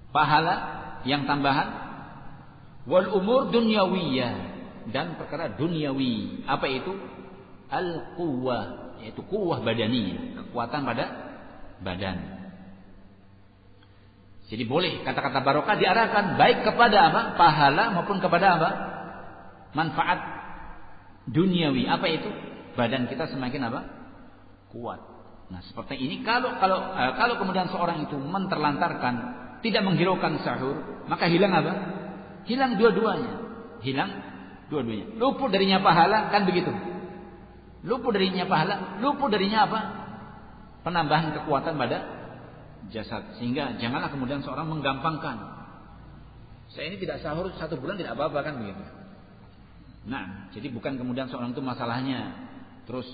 pahala yang tambahan, wal umur dunyawiyah, dan perkara duniawi. Apa itu? Al quwwah, yaitu quwwah badaniyah, kekuatan pada badan. Jadi boleh kata-kata barokah diarahkan baik kepada apa? Pahala maupun kepada apa? Manfaat duniawi. Apa itu? Badan kita semakin apa? Kuat. Nah, seperti ini kalau kemudian seorang itu menterlantarkan, tidak menghiraukan sahur, maka hilang apa? Hilang dua-duanya. Hilang dua-duanya. Luput darinya pahala, kan begitu? Luput darinya pahala, luput darinya apa? Penambahan kekuatan pada jasad. Sehingga janganlah kemudian seorang menggampangkan. Saya ini tidak sahur 1 bulan tidak apa-apa, kan begitu? Nah, jadi bukan kemudian seorang itu masalahnya terus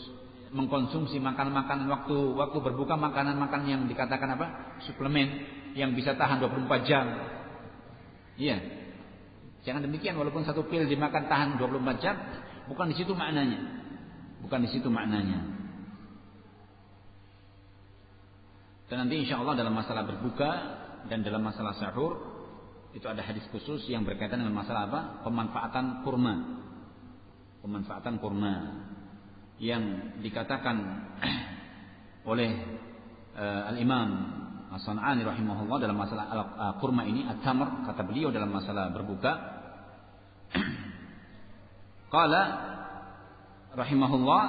mengkonsumsi makanan-makanan waktu berbuka, makanan-makanan yang dikatakan apa? Suplemen yang bisa tahan 24 jam. Iya. Jangan demikian, walaupun 1 pil dimakan tahan 24 jam, bukan di situ maknanya. Bukan di situ maknanya. Dan nanti insyaallah dalam masalah berbuka dan dalam masalah sahur itu ada hadis khusus yang berkaitan dengan masalah apa? Pemanfaatan kurma. Pemanfaatan kurma yang dikatakan oleh Al-Imam As-San'ani rahimahullah dalam masalah kurma ini, at-tamr, kata beliau dalam masalah berbuka, Qala rahimahullah,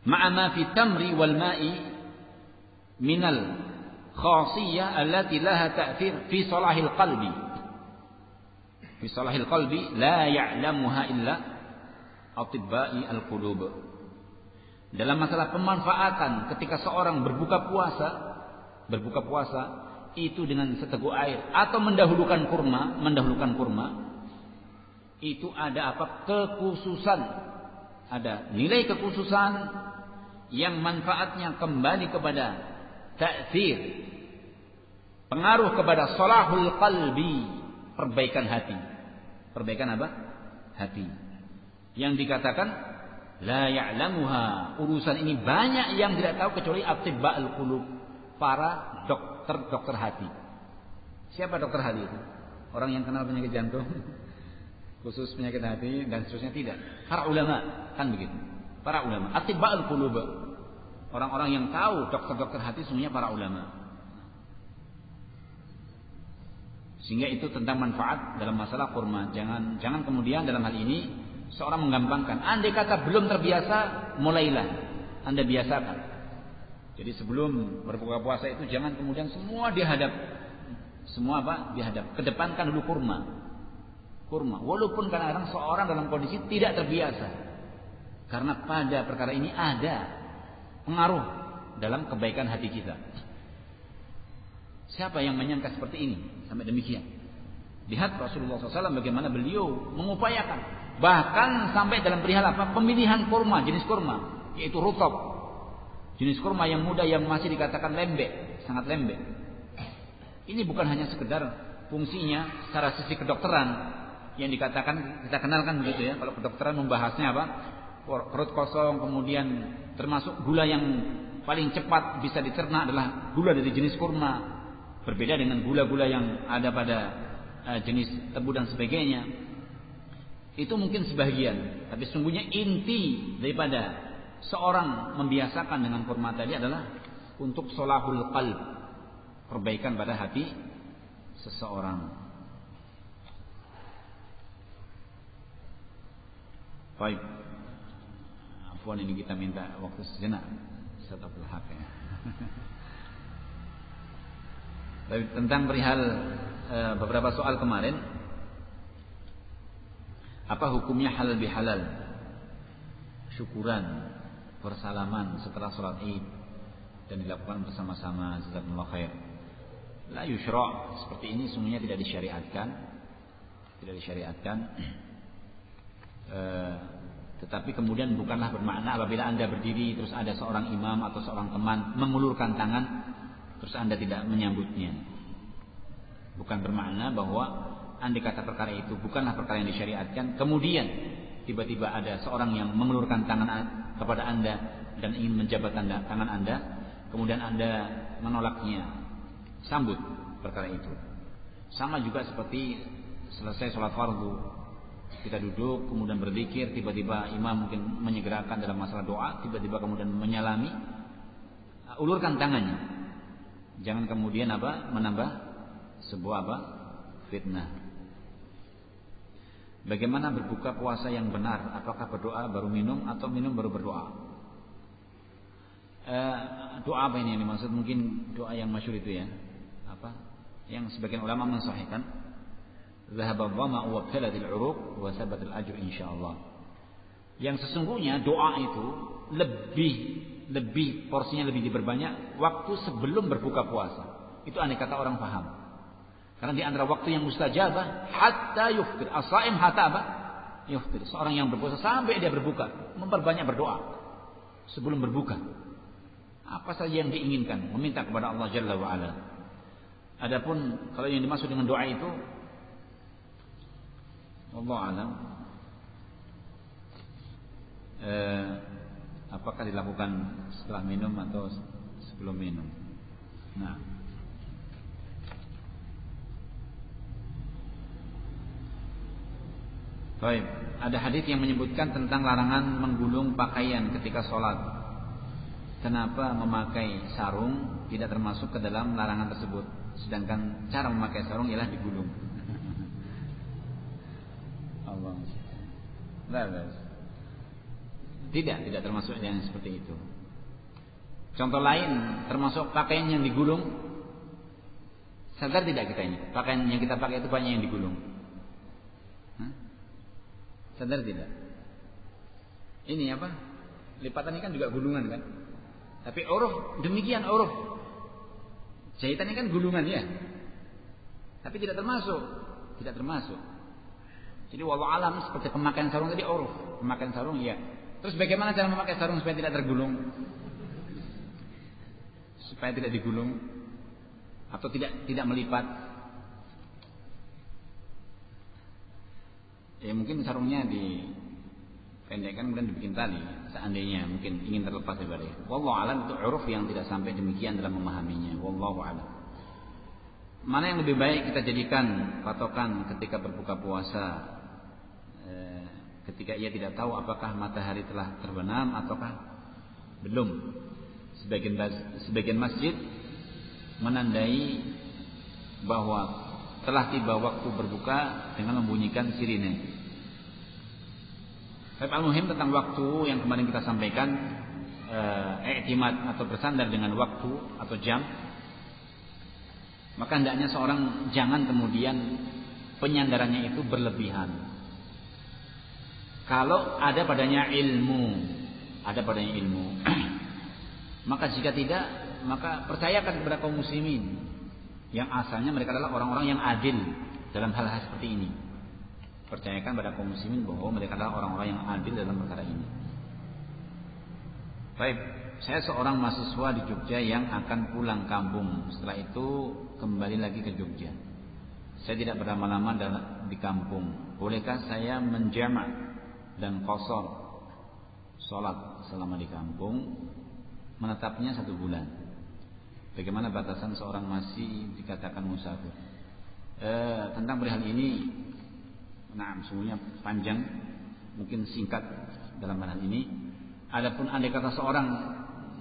ma'a ma fi tamri wal ma'i minal khasiyah allati laha ta'thir fi salahil qalbi. Fi salahil qalbi la ya'lamuha illa atibba'i al-qulub. Dalam masalah pemanfaatan ketika seorang berbuka puasa itu dengan seteguk air atau mendahulukan kurma, itu ada apa? Kekhususan. Ada nilai kekhususan yang manfaatnya kembali kepada ta'thir, pengaruh kepada salahul qalbi, perbaikan hati. Perbaikan apa? Hati. Yang dikatakan la ya'lamuha, urusan ini banyak yang tidak tahu kecuali atibba'ul qulub, para dokter hati. Siapa dokter hati itu? Orang yang kenal penyakit jantung, khusus penyakit hati dan seterusnya? Tidak. Para ulama, kan begitu. Para ulama, atibba'ul qulub. Orang-orang yang tahu dokter-dokter hati semuanya para ulama. Sehingga itu tentang manfaat dalam masalah kurma. Jangan kemudian dalam hal ini seorang menggampangkan. Andai kata belum terbiasa, mulailah Anda biasakan. Jadi sebelum berbuka puasa itu jangan kemudian semua dihadap. Semua apa? Dihadap. Kedepankan dulu kurma. Walaupun kadang-kadang seorang dalam kondisi tidak terbiasa. Karena pada perkara ini ada pengaruh dalam kebaikan hati kita. Siapa yang menyangka seperti ini sampai demikian? Lihat Rasulullah SAW bagaimana beliau mengupayakan, bahkan sampai dalam perihal apa? Pemilihan kurma, jenis kurma, yaitu rutab, jenis kurma yang muda yang masih dikatakan lembek, sangat lembek. Ini bukan hanya sekedar fungsinya secara sisi kedokteran yang dikatakan, kita kenalkan begitu ya. Kalau kedokteran membahasnya apa? Perut kosong, kemudian termasuk gula yang paling cepat bisa dicerna adalah gula dari jenis kurma. Berbeda dengan gula-gula yang ada pada jenis tebu dan sebagainya. Itu mungkin sebagian, tapi sungguhnya inti daripada seorang membiasakan dengan kurma tadi adalah untuk solahul qalb, perbaikan pada hati seseorang. Baik. Afwan, ini kita minta waktu sejenak. Setaful hak ya. Tentang perihal beberapa soal kemarin, apa hukumnya halal bihalal, syukuran, bersalaman setelah sholat Id dan dilakukan bersama-sama, jazakumullah khair. La yushra', seperti ini sungguhnya tidak disyariatkan. Tetapi kemudian bukanlah bermakna apabila Anda berdiri terus ada seorang imam atau seorang teman mengulurkan tangan terus Anda tidak menyambutnya. Bukan bermakna bahwa andai kata perkara itu bukanlah perkara yang disyariatkan, kemudian tiba-tiba ada seorang yang mengulurkan tangan kepada Anda dan ingin menjabat tangan Anda, kemudian Anda menolaknya. Sambut perkara itu. Sama juga seperti selesai sholat fardu, kita duduk kemudian berzikir, tiba-tiba imam mungkin menyegerakan dalam masalah doa, tiba-tiba kemudian menyalami, ulurkan tangannya. Jangan kemudian menambah sebuah fitnah. Bagaimana berbuka puasa yang benar? Apakah berdoa baru minum atau minum baru berdoa? Doa apa ini yang dimaksud? Mungkin doa yang masyhur itu ya. Yang sebagian ulama mensahihkan, "Dhahaba dhama'u wa btalatil 'uruq wa sabatal ajr insyaallah." Yang sesungguhnya doa itu lebih porsinya lebih diperbanyak waktu sebelum berbuka puasa. Itu aneh kata orang paham. Karena di antara waktu yang mustajabah hatta yuftir. As-shaim hatta yuftir. Seorang yang berpuasa sampai dia berbuka, memperbanyak berdoa sebelum berbuka. Apa saja yang diinginkan, meminta kepada Allah Jalla wa Ala. Adapun kalau yang dimaksud dengan doa itu Allah alam, apakah dilakukan setelah minum atau sebelum minum? Nah, baik. Ada hadis yang menyebutkan tentang larangan menggulung pakaian ketika sholat. Kenapa memakai sarung tidak termasuk ke dalam larangan tersebut, sedangkan cara memakai sarung ialah digulung? Allah Tidak termasuk yang seperti itu. Contoh lain, termasuk pakaian yang digulung. Sadar tidak kita ini? Pakaian yang kita pakai itu banyak yang digulung. Sadar tidak? Ini apa? Lipatan ini kan juga gulungan kan? Tapi uruf, demikian uruf. Jahitan ini kan gulungan ya. Tapi tidak termasuk. Jadi wallahu alam seperti pemakaian sarung tadi uruf. Pemakaian sarung ya. Terus bagaimana cara memakai sarung supaya tidak tergulung? Supaya tidak digulung atau tidak melipat. Ya mungkin sarungnya dipendekkan kemudian dibikin tali seandainya mungkin ingin terlepas daripada itu. Wallahu alam itu uruf yang tidak sampai demikian dalam memahaminya. Wallahu alam. Mana yang lebih baik kita jadikan patokan ketika berbuka puasa? Ketika ia tidak tahu apakah matahari telah terbenam ataukah belum. Sebagian masjid menandai bahwa telah tiba waktu berbuka dengan membunyikan sirine. Tapi al-muhim tentang waktu yang kemarin kita sampaikan, i'timad atau bersandar dengan waktu atau jam, maka hendaknya seorang jangan kemudian penyandarannya itu berlebihan. Kalau ada padanya ilmu, maka jika tidak, maka percayakan kepada kaum muslimin yang asalnya mereka adalah orang-orang yang adil dalam hal-hal seperti ini. Percayakan pada kaum muslimin bahwa mereka adalah orang-orang yang adil dalam perkara ini. Baik, saya seorang mahasiswa di Jogja yang akan pulang kampung. Setelah itu kembali lagi ke Jogja. Saya tidak berlama-lama di kampung. Bolehkah saya menjamak dan qashar sholat selama di kampung, menetapnya 1 bulan? Bagaimana batasan seorang masih dikatakan musafir? Tentang perihal ini, semuanya panjang, mungkin singkat dalam hal ini. Adapun andai kata seorang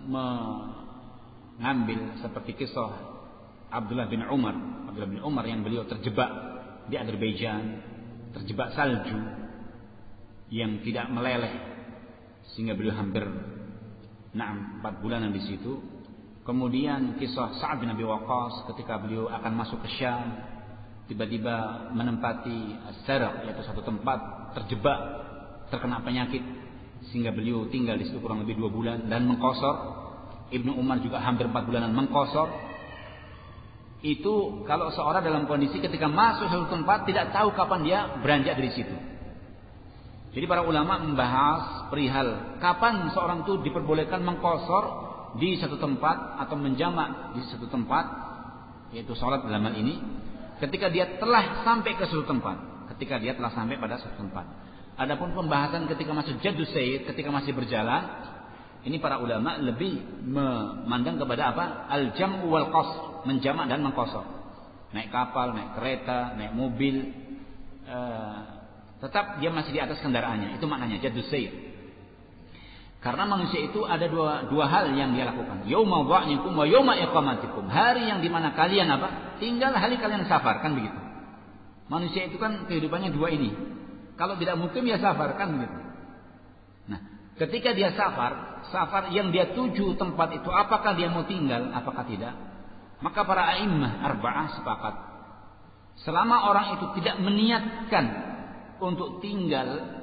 mengambil seperti kisah Abdullah bin Umar yang beliau terjebak di Azerbaijan, terjebak salju yang tidak meleleh sehingga beliau hampir 4 bulanan di situ. Kemudian kisah Sa'ad bin Abi Waqqas ketika beliau akan masuk ke Syam, tiba-tiba menempati as-Saraq, yaitu satu tempat, terjebak, terkena penyakit sehingga beliau tinggal di situ kurang lebih 2 bulan dan mengqashar. Ibnu Umar juga hampir 4 bulanan mengqashar. Itu kalau seorang dalam kondisi ketika masuk satu tempat tidak tahu kapan dia beranjak dari situ. Jadi para ulama membahas perihal kapan seorang itu diperbolehkan mengqashar di satu tempat atau menjamak di satu tempat, yaitu sholat dalam hal ini, ketika dia telah sampai ke suatu tempat, pada suatu tempat. Adapun pembahasan ketika masuk Jaddus Sayyid, ketika masih berjalan, ini para ulama lebih memandang kepada apa? Al-jam'u wal qasr, menjamak dan mengqashar. Naik kapal, naik kereta, naik mobil, tetap dia masih di atas kendaraannya. Itu maknanya Jaddus Sayyid. Karena manusia itu ada dua hal yang dia lakukan. Yauma dha'nikum wa yauma iqamatikum. Hari yang dimana kalian tinggal, hari kalian safar, kan begitu. Manusia itu kan kehidupannya 2 ini. Kalau tidak mukim ya safar, kan begitu. Nah, ketika dia safar yang dia tuju tempat itu, apakah dia mau tinggal, apakah tidak? Maka para a'immah arba'ah sepakat. Selama orang itu tidak meniatkan untuk tinggal,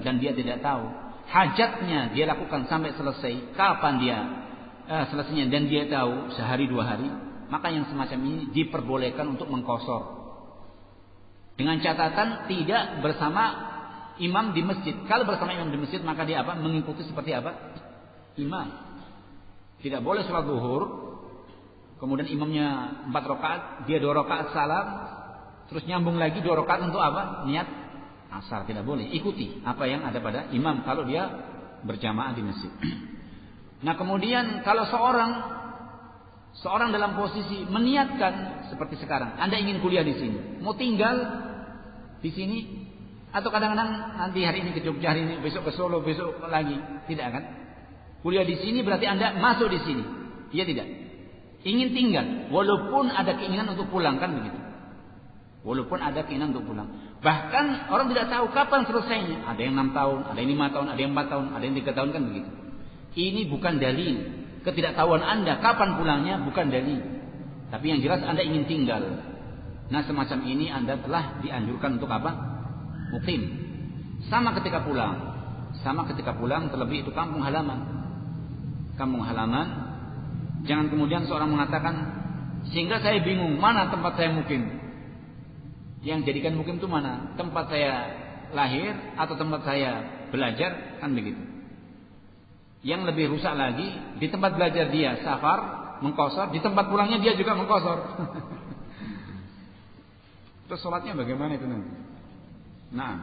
dan dia tidak tahu hajatnya dia lakukan sampai selesai, kapan dia selesainya, dan dia tahu sehari 2 hari, maka yang semacam ini diperbolehkan untuk mengqashar. Dengan catatan tidak bersama imam di masjid. Kalau bersama imam di masjid maka dia mengikuti seperti imam. Tidak boleh sholat zuhur kemudian imamnya 4 rakaat, dia 2 rakaat salam, terus nyambung lagi 2 rakaat untuk niat asar. Tidak boleh. Ikuti apa yang ada pada imam kalau dia berjamaah di masjid. Nah, kemudian kalau seorang dalam posisi meniatkan seperti sekarang, Anda ingin kuliah di sini, mau tinggal di sini, atau kadang-kadang nanti hari ini ke Jogja, hari ini besok ke Solo, besok lagi, tidak kan? Kuliah di sini berarti Anda masuk di sini. Iya tidak? Ingin tinggal walaupun ada keinginan untuk pulang, kan begitu. Walaupun ada keinginan untuk pulang. Bahkan orang tidak tahu kapan selesainya. Ada yang 6 tahun, ada yang 5 tahun, ada yang 4 tahun, ada yang 3 tahun, kan begitu. Ini bukan dalil. Ketidaktahuan Anda kapan pulangnya bukan dalil. Tapi yang jelas Anda ingin tinggal. Nah, semacam ini Anda telah dianjurkan untuk apa? Mukim. Sama ketika pulang, terlebih itu kampung halaman. Kampung halaman. Jangan kemudian seorang mengatakan, sehingga saya bingung mana tempat saya mukim. Yang jadikan mukim itu mana? Tempat saya lahir atau tempat saya belajar, kan begitu. Yang lebih rusak lagi, di tempat belajar dia safar, mengqashar, di tempat pulangnya dia juga mengqashar. Terus sholatnya bagaimana itu nanti? Nah,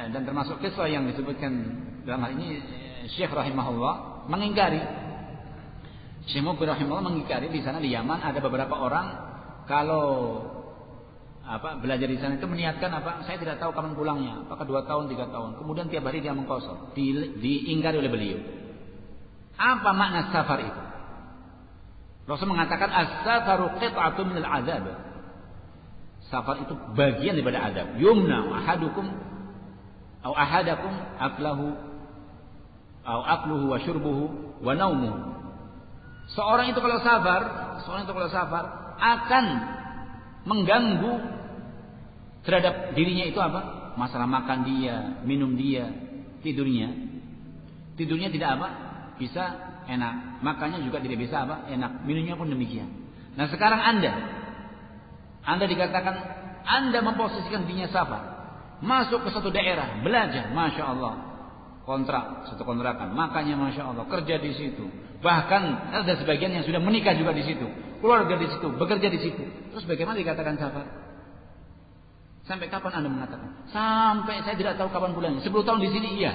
dan termasuk kisah yang disebutkan dalam hal ini, Syekh rahimahullah mengingkari. Syekh Muqbil rahimahullah mengingkari di sana di Yaman ada beberapa orang kalau belajar di sana itu meniatkan saya tidak tahu kapan pulangnya, apakah 2 tahun 3 tahun, kemudian tiap hari dia mengqashar, diingkari oleh beliau. Apa makna safar itu? Rasul mengatakan as-safaru qit'atun minal azab. Safar itu bagian daripada azab. Yumna ahadakum akluhu wa syurbuhu wa naumuhu. Seorang itu kalau safar akan mengganggu terhadap dirinya itu apa? Masalah makan dia, minum dia, tidurnya. Tidurnya tidak bisa enak. Makannya juga tidak bisa enak. Minumnya pun demikian. Nah, sekarang Anda dikatakan Anda memposisikan dirinya safar, masuk ke suatu daerah, belajar, masya Allah, satu kontrakan, makannya masya Allah, kerja di situ. Bahkan ada sebagian yang sudah menikah juga di situ, keluarga di situ, bekerja di situ. Terus bagaimana dikatakan safar? Sampai kapan Anda mengatakan? Sampai saya tidak tahu kapan pulangnya. 10 tahun di sini iya,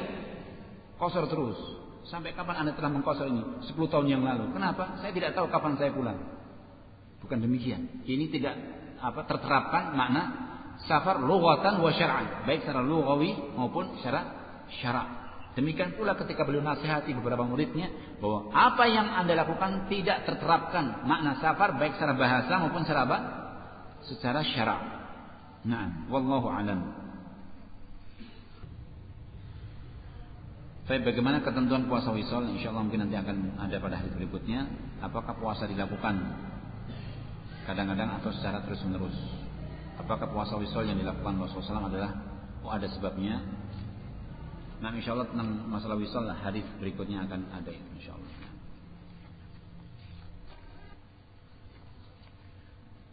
qashar terus. Sampai kapan Anda telah mengqashar ini? 10 tahun yang lalu. Kenapa? Saya tidak tahu kapan saya pulang. Bukan demikian. Ini tidak terterapkan makna safar lughatan wa syar'an, baik secara lughawi maupun secara syara'. Demikian pula ketika beliau nasihati beberapa muridnya bahwa apa yang Anda lakukan tidak terterapkan makna safar baik secara bahasa maupun secara syara'. Nah, wallahu alam. Baik, bagaimana ketentuan puasa wisol? Insyaallah mungkin nanti akan ada pada hari berikutnya. Apakah puasa dilakukan kadang-kadang atau secara terus-menerus? Apakah puasa wisol yang dilakukan Rasulullah SAW adalah ada sebabnya? Nah, insyaallah tentang masalah wisol hadis berikutnya akan ada itu insyaallah.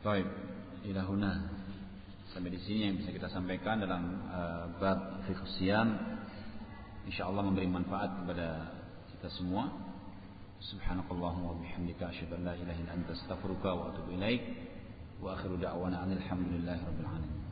Baik, ila huna. Sampai di sini yang bisa kita sampaikan dalam bab fiqh siyam. Insyaallah memberi manfaat kepada kita semua. Subhanakallahumma wa bihamdika asyhadu an la ilaha illa anta astaghfiruka wa atubu ilaik. Wa akhiru da'wana alhamdulillahi rabbil alamin.